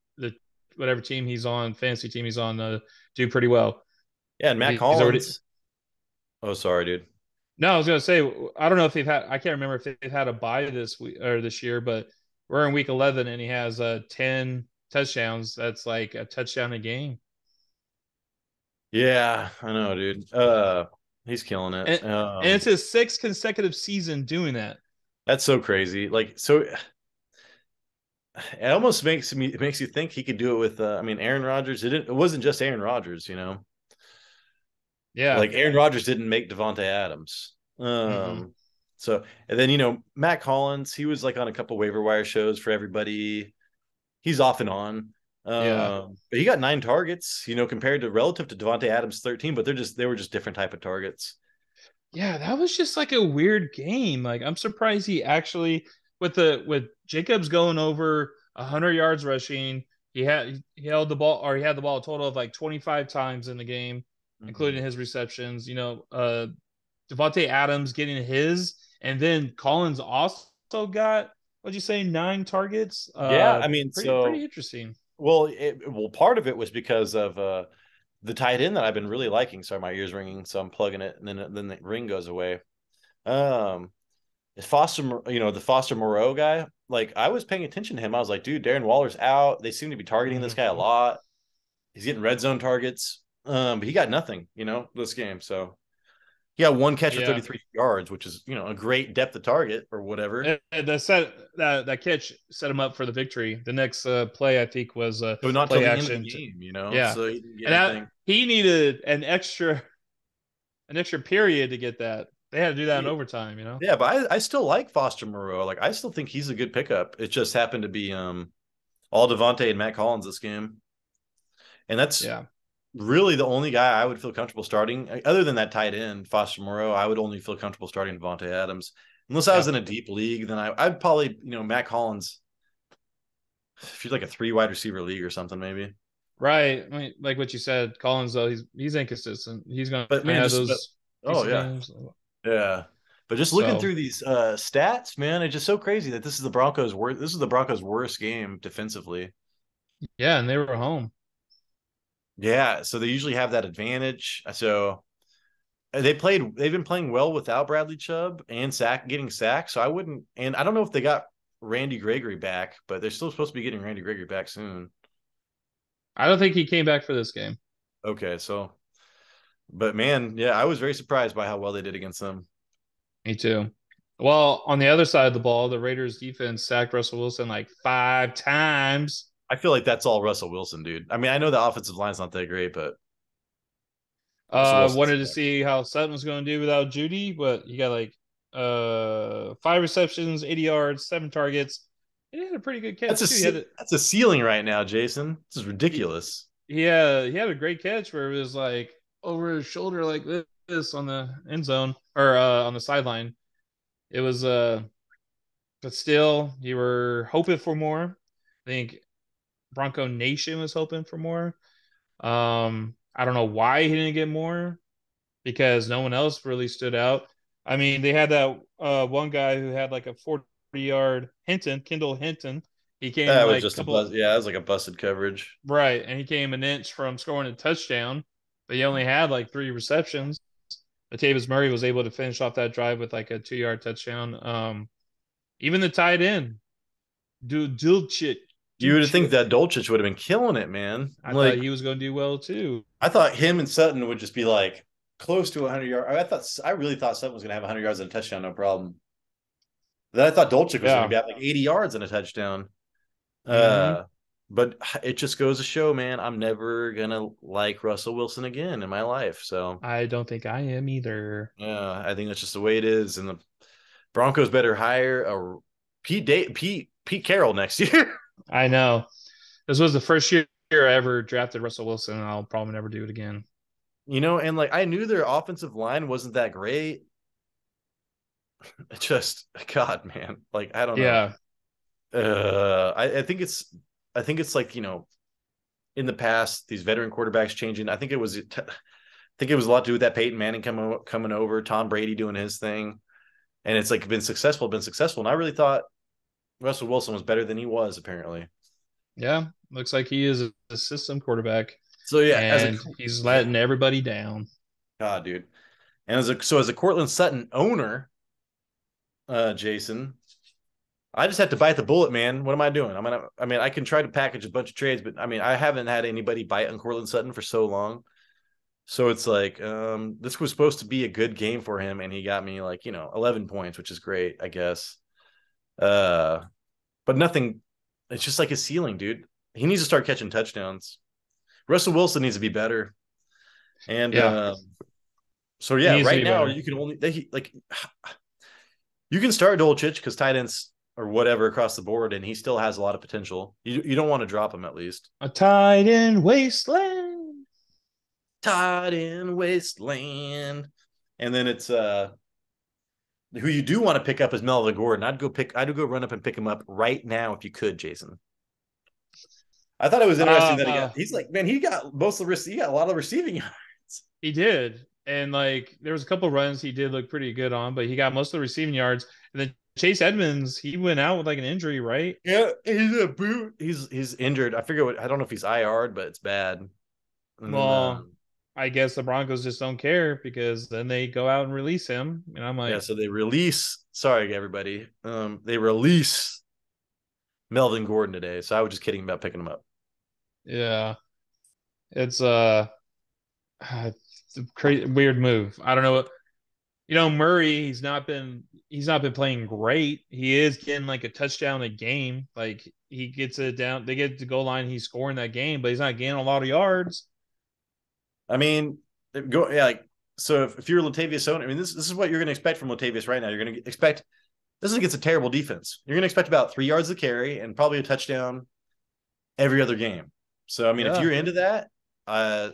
whatever team he's on, fantasy team he's on, do pretty well. yeah, and Matt He's already. Collins. Oh, sorry, dude. No, I was gonna say I don't know if they've had. I can't remember if they've had a bye this week or this year, but we're in week 11 and he has 10 touchdowns. That's like a touchdown a game, Yeah, I know, dude. He's killing it. and it's his 6th consecutive season doing that. That's so crazy. Like, so it almost makes you think he could do it with. I mean, Aaron Rodgers. It wasn't just Aaron Rodgers, Yeah. Like Aaron Rodgers didn't make Davante Adams. Mm-hmm. So and then Matt Collins, he was like on a couple waiver wire shows for everybody. He's off and on. Yeah. But he got 9 targets, compared to relative to Davante Adams 13, but they were just different type of targets. Yeah, that was just like a weird game. Like I'm surprised he actually with Jacobs going over 100 yards rushing, he held the ball or he had the ball a total of like 25 times in the game, Mm-hmm. including his receptions. Davante Adams getting his, and then Collins also got what'd you say 9 targets? Yeah, I mean, Pretty so interesting. part of it was because of the tight end that I've been really liking. Sorry, my ears ringing, so I'm plugging it, and then the ring goes away. Um, is Foster, the Foster Moreau guy? Like I was paying attention to him. I was like, dude, Darren Waller's out. They seem to be targeting this guy a Mhm. lot. He's getting red zone targets. But he got nothing, this game. So he got 1 catch for Yeah. 33 yards, which is a great depth of target or whatever. That catch set him up for the victory. The next play I think was But not till play the end of the action. game. Yeah, So he didn't get and that anything. he needed an extra period to get that. They had to do that in overtime. Yeah, but I still like Foster Moreau. Like I still think he's a good pickup. It just happened to be all Devontae and Matt Collins this game. And that's Yeah, really the only guy I would feel comfortable starting. Other than that tight end, Foster Moreau, I would only feel comfortable starting Devontae Adams. Unless I was yeah, in a deep league, then I'd probably, Matt Collins, if you're like a 3 wide receiver league or something, maybe. right. I mean, like what you said, Collins though he's inconsistent. He's gonna But man, have those oh decent yeah. games. Yeah. But just looking So through these stats, man, it's just so crazy that this is the Broncos' worst game defensively. yeah, and they were home. Yeah, so they usually have that advantage. So they've been playing well without Bradley Chubb and getting sacked. So I don't know if they got Randy Gregory back, but they're still supposed to be getting Randy Gregory back soon. I don't think he came back for this game. Okay, so but man, yeah, I was very surprised by how well they did against them. Me too. Well, on the other side of the ball, the Raiders defense sacked Russell Wilson like 5 times. I feel like that's all Russell Wilson, dude. I mean, I know the offensive line's not that great, but Russell Wilson's Wanted to see how Sutton was going to do without Judy, but he got like 5 receptions, 80 yards, 7 targets. He had a pretty good catch too. That's a ceiling right now, Jason. This is He, ridiculous. he had a great catch where it was like over his shoulder like this on the end zone or on the sideline. It was but still you were hoping for more. I think Bronco Nation was hoping for more. I don't know why he didn't get more because no one else really stood out. I mean, they had that one guy who had like a 40-yard Kendall Hinton. He came That was like a just a couple buzz. Yeah, it was like a busted coverage. right, and he came an inch from scoring a touchdown, but he only had like 3 receptions. Latavius Murray was able to finish off that drive with like a 2-yard touchdown. Even the tight end, Dulcich. You would think that Dolchich would have been killing it, man. I thought he was going to do well too. I thought him and Sutton would just be like close to 100 yards. I really thought Sutton was going to have 100 yards and a touchdown, no problem. Then I thought Dolchich was going to be at like 80 yards and a touchdown. But it just goes to show, man, I'm never gonna like Russell Wilson again in my life. So I don't think I am either. Yeah, I think that's just the way it is. And the Broncos better hire a Pete Carroll next year. I know. This was the first year I ever drafted Russell Wilson, and I'll probably never do it again. And like I knew their offensive line wasn't that great. Just God, man. Like I don't know. Yeah. I think it's like, in the past, these veteran quarterbacks changing. I think it was a lot to do with that Peyton Manning coming over, Tom Brady doing his thing, and it's like been successful. And I really thought Russell Wilson was better than he was apparently. Yeah, looks like he is a system quarterback. So yeah, and he's letting everybody down. God, dude. And as a Cortland Sutton owner, Jason, I just have to bite the bullet, man. What am I doing? I can try to package a bunch of trades, but I haven't had anybody bite on Cortland Sutton for so long. So it's like, this was supposed to be a good game for him, and he got me 11 points, which is great, I guess. But nothing. It's just like his ceiling, dude. He needs to start catching touchdowns. Russell Wilson needs to be better. And so yeah, right now you can only you can start Dolchich because tight ends or whatever across the board, and he still has a lot of potential. You don't want to drop him at least. A tight end wasteland. Tight end wasteland. And then it's who you do want to pick up is Melvin Gordon. I'd go run up and pick him up right now if you could, Jason. I thought it was interesting that he got a lot of receiving yards. He did. And there was a couple runs he did look pretty good on, but he got most of the receiving yards. And then Chase Edmonds, he went out with an injury, right? Yeah, he's a boot. He's injured. I don't know if he's IR'd, but it's bad. And I guess the Broncos just don't care because then they go out and release him. And I'm like, yeah, so they release. Sorry, everybody. They release Melvin Gordon today. So I was just kidding about picking him up. Yeah, it's a crazy weird move. I don't know. Murray, he's not been playing great. He is getting a touchdown a game. He gets it down. They get to the goal line. He's scoring that game, but he's not getting a lot of yards. So if you're Latavius owner, this is what you're going to expect from Latavius right now. You're going to expect this is against a terrible defense. You're going to expect about 3 yards of carry and probably a touchdown every other game. So if you're into that,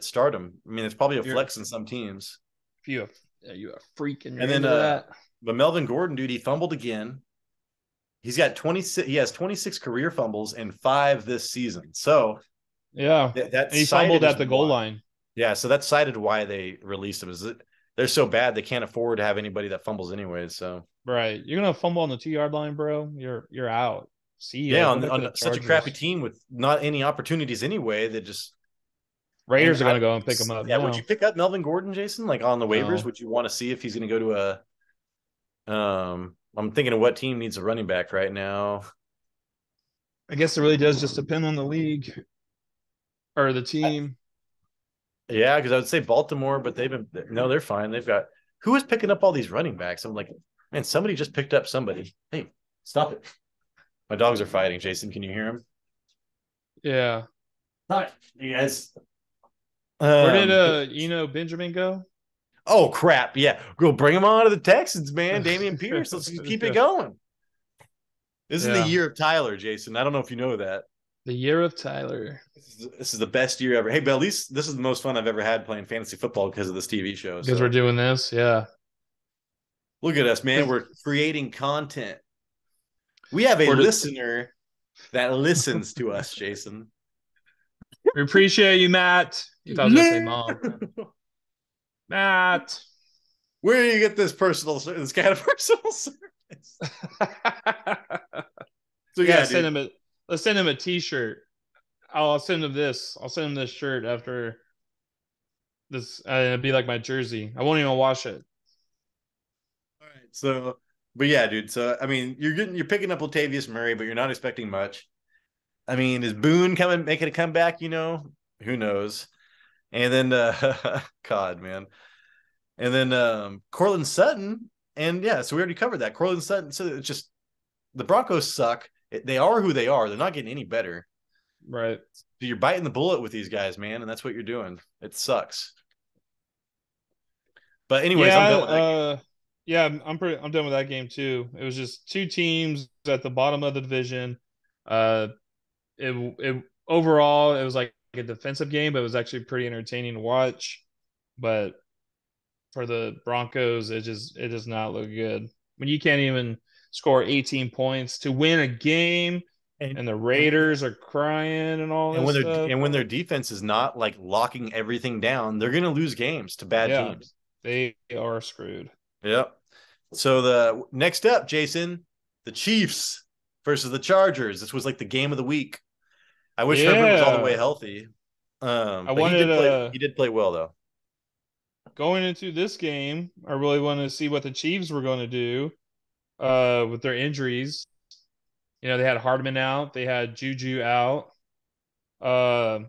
start him. It's probably a flex in some teams. If you are freaking. And then that. But Melvin Gordon, dude, he fumbled again. He has 26 career fumbles and 5 this season. So yeah, he fumbled at the goal line. Yeah, so that's cited why they released him. Is that they're so bad they can't afford to have anybody that fumbles anyways. So right, you're gonna fumble on the 2-yard line, bro. You're out. See you. Yeah, on such a crappy team with not any opportunities anyway. That just Raiders are gonna go and pick him up. Yeah, would you pick up Melvin Gordon, Jason? On the waivers, would you want to see if he's gonna go to a? I'm thinking of what team needs a running back right now. I guess it really does just depend on the league or the team. Yeah, because I would say Baltimore, but they're fine. They've got who is picking up all these running backs? I'm like, man, somebody just picked up somebody. Hey, stop it. My dogs are fighting. Jason, can you hear them? Yeah. Hi, you guys. Where did Benjamin go? Oh crap! Yeah, go bring him on to the Texans, man. Dameon Pierce. Let's keep it going. This is the year of Tyler, Jason. I don't know if you know that. The year of Tyler. This is the best year ever. Hey, but at least this is the most fun I've ever had playing fantasy football because of this TV show. Because we're doing this, yeah. Look at us, man. We're creating content. We have a listener that listens to us, Jason. We appreciate you, Matt. You thought I was going to say Mom. Matt. Where do you get this kind of personal service? So Yeah, yeah, dude. let's send him a T-shirt. I'll send him this. I'll send him this shirt after this. It'd be like my jersey. I won't even wash it. All right. So, but yeah, dude. So I mean, you're picking up Latavius Murray, but you're not expecting much. I mean, is Boone coming making a comeback? Who knows? And then God, man. And then Cortland Sutton. And yeah, so we already covered that. Cortland Sutton. So it's just the Broncos suck. They are who they are. They're not getting any better. Right. So you're biting the bullet with these guys, man, and that's what you're doing. It sucks. But anyways, Yeah, I'm done with that game. yeah, I'm done with that game too. It was just two teams at the bottom of the division. Uh, it overall it was like a defensive game, but it was actually pretty entertaining to watch. But for the Broncos, it does not look good when you can't even score 18 points to win a game, And and the and Raiders are crying and all and this stuff. when their defense is not like locking everything down, they're gonna lose games to bad Yeah, teams. they are screwed. Yep. So the next up, Jason, the Chiefs versus the Chargers. This was like the game of the week. I wish Herbert was all the way Yeah, healthy. I But he wanted did play. He did play well though. going into this game, I really wanted to see what the Chiefs were going to do with their injuries. You know, they had Hardman out, they had Juju out. Uh,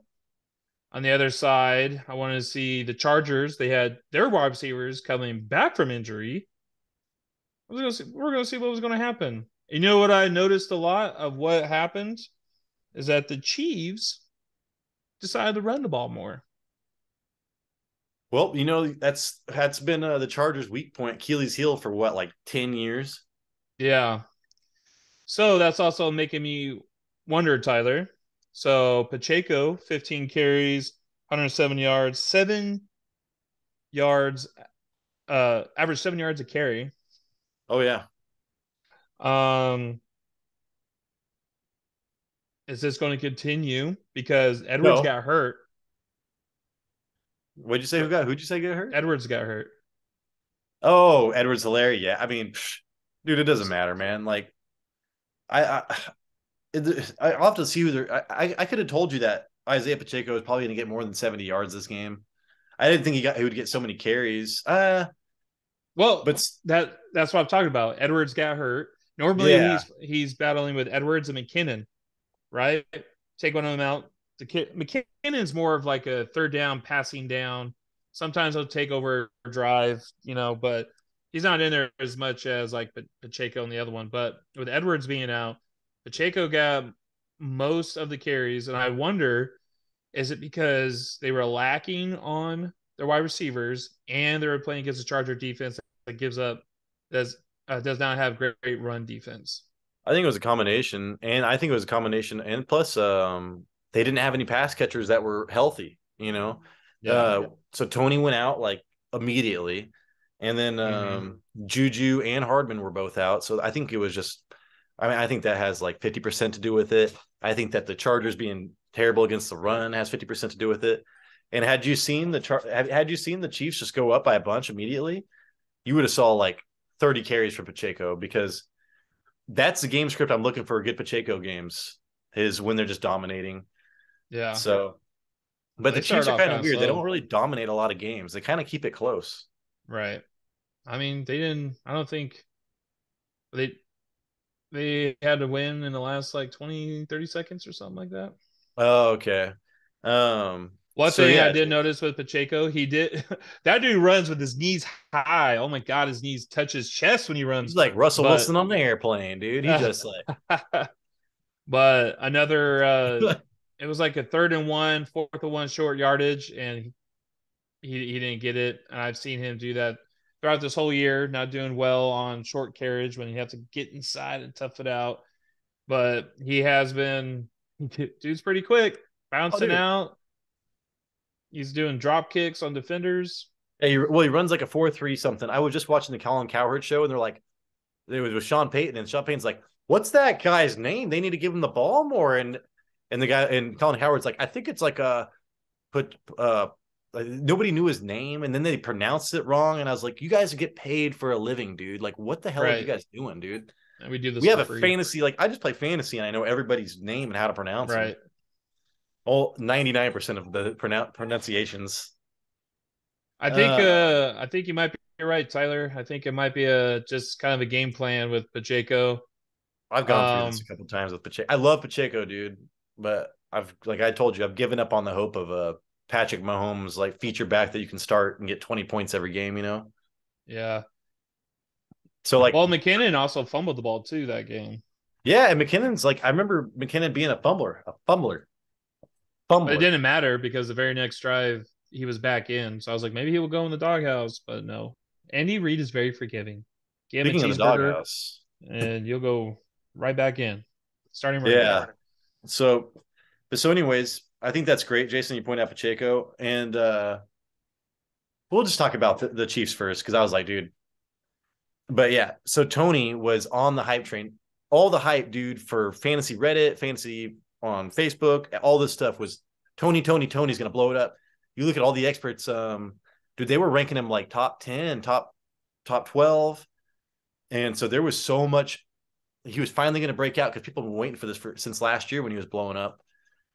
on the other side, I wanted to see the Chargers. They had their wide receivers coming back from injury. We're going to see what was going to happen. You know what I noticed a lot of what happened is that the Chiefs decided to run the ball more. Well, that's been the Chargers' weak point, Achilles' heel for what, like 10 years. Yeah. So that's also making me wonder, Tyler. So Pacheco, 15 carries, 107 yards, 7 yards, average 7 yards a carry. Oh yeah. Um, is this going to continue? Because Edwards No. got hurt. What'd you say? Who'd you say got hurt? Edwards got hurt. Oh, Edwards Hilaire. Yeah. I mean, dude, it doesn't matter, man. Like, I, I'll have to see who they're. I could have told you that Isaiah Pacheco was probably going to get more than 70 yards this game. I didn't think he would get so many carries. Well, But that's what I'm talking about. Edwards got hurt. Normally yeah, he's battling with Edwards and McKinnon, right? Take one of them out. McKinnon's more of like a third down, passing down. Sometimes he'll take over drive, but he's not in there as much as like Pacheco and the other one. But with Edwards being out, Pacheco got most of the carries, and I wonder, is it because they were lacking on their wide receivers and they were playing against a Charger defense that does not have great run defense? I think it was a combination, and I think it was a combination, and plus, they didn't have any pass catchers that were healthy. Yeah. So Tony went out like immediately, and then Mm-hmm. Juju and Hardman were both out. So I think it was just. I mean, I think that has like 50% to do with it. I think that the Chargers being terrible against the run has 50% to do with it. And had you seen the Chiefs just go up by a bunch immediately, you would have saw like 30 carries from Pacheco, because that's the game script I'm looking for. Good Pacheco games is when they're just dominating. Yeah. So, but Well, the they Chiefs started are off kind kind of of weird. They slow. don't really dominate a lot of games. They kind of keep it close. Right. I mean, they didn't. I don't think they they had to win in the last like 20, 30 seconds or something like that. Oh, okay. Um, One so thing I yeah, did notice with Pacheco, he did that dude runs with his knees high. Oh my god, his knees touch his chest when he he's runs. like Russell But Wilson on the airplane, dude. He just but another like it was like a third and one, fourth and one short yardage, and he didn't get it. And I've seen him do that throughout this whole year, not doing well on short carriage when you have to get inside and tough it out. But he has been dude's pretty quick, oh, bouncing dude. out. He's doing drop kicks on defenders. Yeah, he runs like a 4.3 something. I was just watching the Colin Cowherd show, and they're like, it was with Sean Payton, and Sean Payton's like, "What's that guy's name? They need to give him the ball more." And the guy and Colin Cowherd's like, "I think it's like a put nobody knew his name, and then they pronounced it wrong." And I was like, "You guys get paid for a living, dude. Like, what the hell are you Right. guys doing, dude?" And we do this We have for a free. fantasy, like I just play fantasy and I know everybody's name and how to pronounce Right. them. All 99% of the pronunciations. I think you might be right, Tyler. I think it might be a just kind of a game plan with Pacheco. I've gone through this a couple times with Pacheco. I love Pacheco, dude, but I've like I told you, I've given up on the hope of a Patrick Mahomes like feature back that you can start and get 20 points every game, you know? Yeah. So like Well, McKinnon also fumbled the ball too that game. yeah, and McKinnon's like I remember McKinnon being a fumbler. But it didn't matter because the very next drive he was back in. So I was like, maybe he will go in the doghouse, but no. Andy Reid is very forgiving. Give him a Speaking of the cheeseburger doghouse. and you'll go right back in. Starting right Yeah. back. So anyways, I think that's great, Jason. You point out Pacheco, and we'll just talk about the Chiefs first because I was like, dude. But yeah, so Tony was on the hype train. All the hype, dude, for fantasy Reddit, fantasy on Facebook, all this stuff was Tony's gonna blow it up. You look at all the experts, dude, they were ranking him like top 10, top 12. And so there was so much. He was finally going to break out because people have been waiting for this since last year when he was blowing up.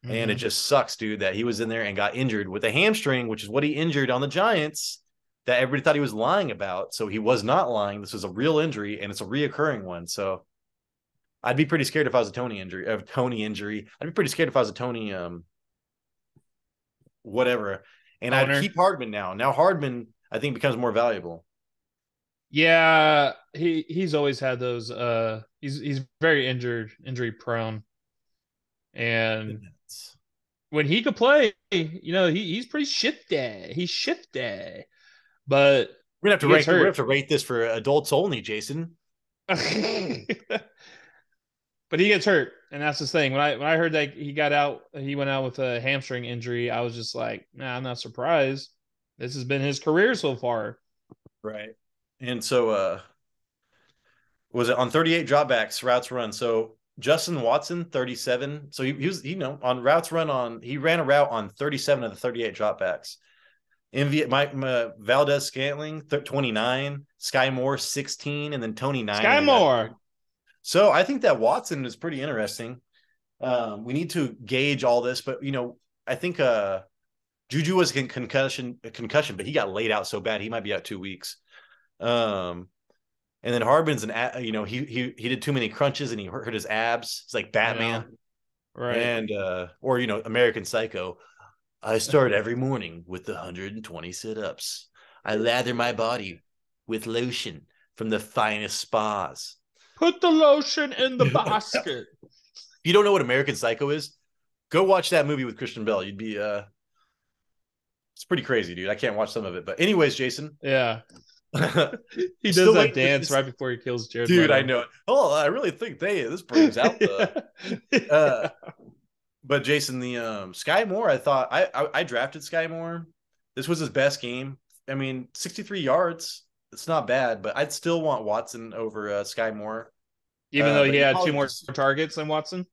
Mm-hmm. And it just sucks, dude, that he was in there and got injured with a hamstring, which is what he injured on the Giants that everybody thought he was lying about. So he was not lying. This was a real injury and it's a reoccurring one. So I'd be pretty scared if I was a Tony injury. I'd be pretty scared if I was a Tony whatever. And I'd keep Hardman now. Now Hardman, I think, becomes more valuable. Yeah, he's always had those. He's very injury prone, and when he could play, you know, he's pretty shifty. He's shifty, but we're gonna have to rate this for adults only, Jason. But he gets hurt, and that's the thing. When I heard that he went out with a hamstring injury, I was just like, nah, I'm not surprised. This has been his career so far, right? And so was it on 38 dropbacks, routes run? So Justin Watson, 37. So he was, on routes run he ran a route on 37 of the 38 dropbacks. Valdez Scantling, 29, Sky Moore, 16, and then Tony 9. Sky Moore. So I think that Watson is pretty interesting. We need to gauge all this, but I think Juju was a concussion, but he got laid out so bad he might be out 2 weeks. And then Hardman's he did too many crunches and he hurt his abs. It's like Batman, right? And or American Psycho. I start every morning with the 120 sit-ups. I lather my body with lotion from the finest spas. Put the lotion in the basket. If you don't know what American Psycho is, go watch that movie with Christian Bale. You'd be it's pretty crazy, dude. I can't watch some of it, but anyways, Jason. Yeah. He does that dance right before he kills Jared Dude, Leto. I know it. Oh, I really think this brings out the but Jason, the Sky Moore, I thought I drafted Sky Moore. This was his best game. I mean, 63 yards. It's not bad, but I'd still want Watson over Sky Moore. Even though he had 2 more targets than Watson?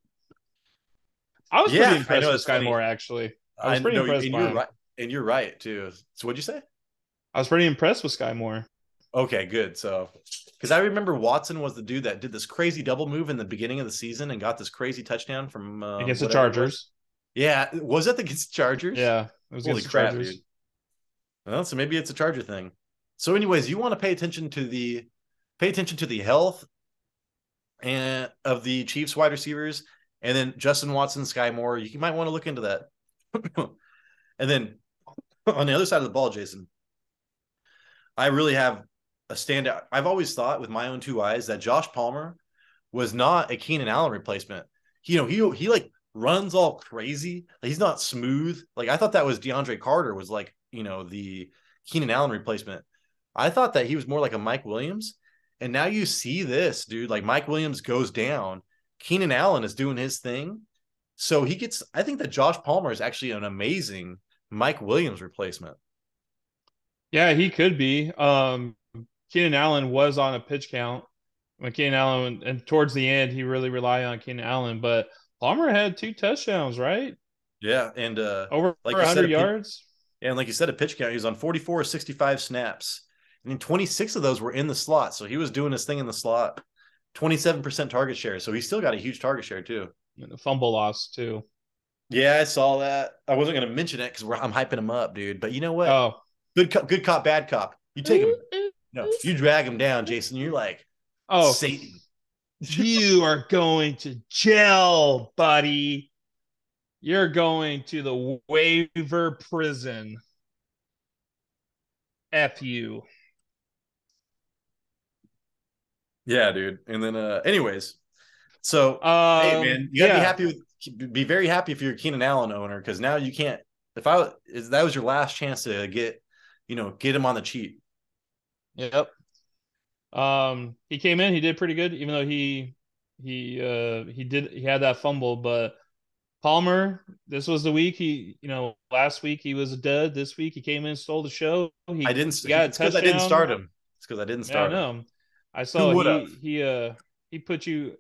I was pretty impressed with Sky Moore, actually. I was pretty impressed by him. Right, and you're right, too. So what'd you say? I was pretty impressed with Sky Moore. Okay, good. So, because I remember Watson was the dude that did this crazy double move in the beginning of the season and got this crazy touchdown from against the Chargers. Yeah, was that against the Chargers? Yeah, it was against the Chargers. Dude. Well, so maybe it's a Charger thing. So, anyways, you want to pay attention to the health and of the Chiefs wide receivers, and then Justin Watson, Sky Moore. You might want to look into that. And then on the other side of the ball, Jason, I really have a standout. I've always thought with my own 2 eyes that Josh Palmer was not a Keenan Allen replacement. He like runs all crazy. Like, he's not smooth. Like, I thought that was DeAndre Carter was like, the Keenan Allen replacement. I thought that he was more like a Mike Williams. And now you see this, dude, like Mike Williams goes down. Keenan Allen is doing his thing. So I think that Josh Palmer is actually an amazing Mike Williams replacement. Yeah, he could be. Keenan Allen was on a pitch count when Keenan Allen, and towards the end, he really relied on Keenan Allen. But Palmer had 2 touchdowns, right? Yeah, and over like 100 yards. And like you said, a pitch count. He was on 44 or 65 snaps, and then 26 of those were in the slot. So he was doing his thing in the slot. 27% target share. So he's still got a huge target share too. And a fumble loss too. Yeah, I saw that. I wasn't going to mention it because I'm hyping him up, dude. But you know what? Oh, Good cop, bad cop. You take him. No, you drag him down, Jason. You're like oh, Satan. you are going to jail, buddy. You're going to the waiver prison. F you. Yeah, dude. And then, anyways, so hey, man, you gotta be happy be very happy if you're a Keenan Allen owner because now you can't. If that was your last chance to get him on the cheap. Yep. He came in, he did pretty good, even though he had that fumble, but Palmer, this was the week last week he was a dud. This week he came in, stole the show. He got a touchdown. I didn't start him. It's because I didn't start him. I saw he put you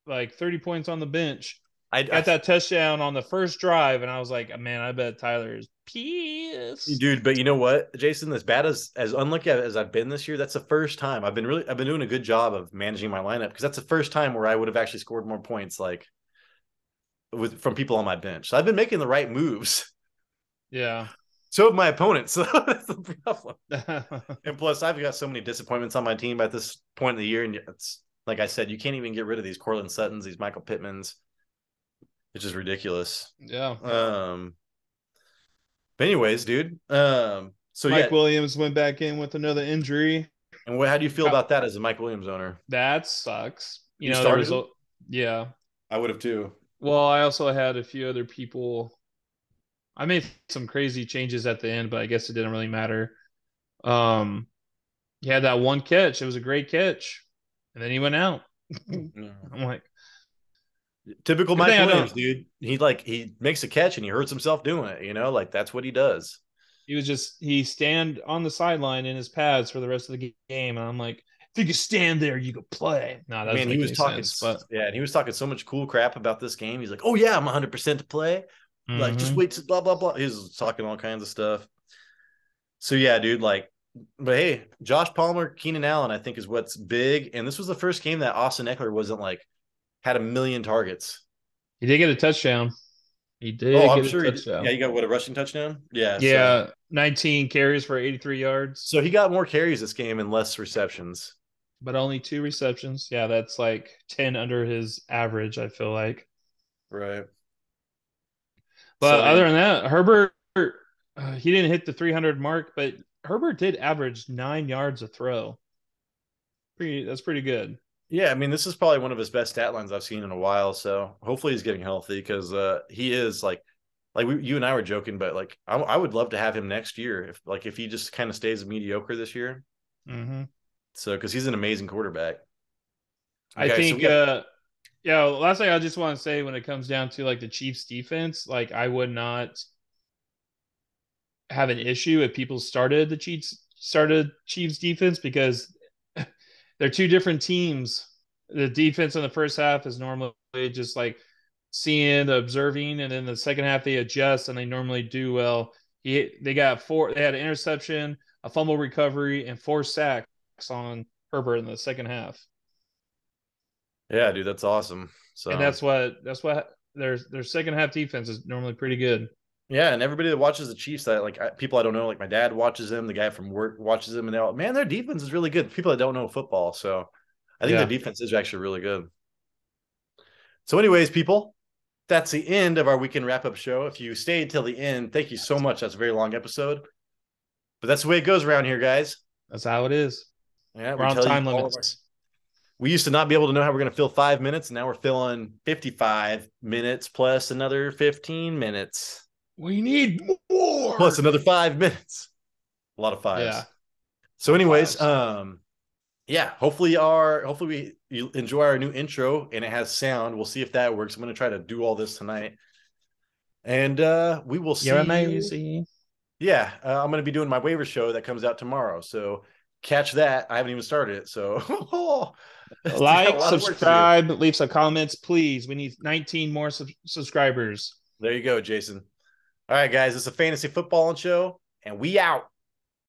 like 30 points on the bench. I got that touchdown on the first drive, and I was like, man, I bet Tyler is pissed. Dude, but you know what, Jason? As bad as unlucky as I've been this year, that's the first time I've been doing a good job of managing my lineup because that's the first time where I would have actually scored more points from people on my bench. So I've been making the right moves. Yeah. So have my opponents. So that's the problem. And plus, I've got so many disappointments on my team at this point in the year. And it's like I said, you can't even get rid of these Cortland Suttons, these Michael Pittmans. It's just ridiculous. Yeah. But anyways, dude. So Mike Williams went back in with another injury. And how do you feel about that as a Mike Williams owner? That sucks. You started? Yeah. I would have too. Well, I also had a few other people. I made some crazy changes at the end, but I guess it didn't really matter. He had that one catch. It was a great catch. And then he went out. I'm like, typical Mike Williams, dude. He makes a catch and he hurts himself doing it, that's what he does. He stand on the sideline in his pads for the rest of the game. And I'm like, if you can stand there, you could play. No, that doesn't make any sense. But yeah, and he was talking so much cool crap about this game. He's like, oh yeah, I'm 100% to play. Mm-hmm. Like, just wait to blah, blah, blah. He was talking all kinds of stuff. So yeah, dude, but hey, Josh Palmer, Keenan Allen, I think is what's big. And this was the first game that Austin Ekeler wasn't had 1 million targets. He did get a touchdown. He did. I'm sure he did. Yeah, he got a rushing touchdown? Yeah. Yeah. So 19 carries for 83 yards. So he got more carries this game and less receptions. But only 2 receptions. Yeah, that's 10 under his average, I feel like. Right. But other than that, Herbert, he didn't hit the 300 mark, but Herbert did average 9 yards a throw. That's pretty good. Yeah, I mean, this is probably one of his best stat lines I've seen in a while. So hopefully he's getting healthy because he is you and I were joking, but I would love to have him next year if he just kind of stays mediocre this year. Mm-hmm. So because he's an amazing quarterback. Okay, I think. Last thing I just want to say when it comes down to the Chiefs defense, I would not have an issue if people started Chiefs defense because they're two different teams. The defense in the first half is normally just seeing, observing, and then the second half they adjust and they normally do well. They had an interception, a fumble recovery, and 4 sacks on Herbert in the second half. Yeah, dude, that's awesome. So and that's what their second half defense is normally pretty good. Yeah, and everybody that watches the Chiefs, that people I don't know, my dad watches them, the guy from work watches them, and they're all, man, their defense is really good. People that don't know football, so I think their defense is actually really good. So, anyways, people, that's the end of our weekend wrap-up show. If you stayed till the end, thank you so much. That's a very long episode, but that's the way it goes around here, guys. That's how it is. Yeah, we're on time limits. We used to not be able to know how we're going to fill 5 minutes, and now we're filling 55 minutes plus another 15 minutes. We need more. Plus another 5 minutes. A lot of fives. Yeah. So, anyways, hopefully you enjoy our new intro and it has sound. We'll see if that works. I'm going to try to do all this tonight. And we will see. You're amazing. Yeah. I'm going to be doing my waiver show that comes out tomorrow. So catch that. I haven't even started it. So like, subscribe, leave some comments, please. We need 19 more subscribers. There you go, Jason. All right, guys. It's a fantasy football show, and we out.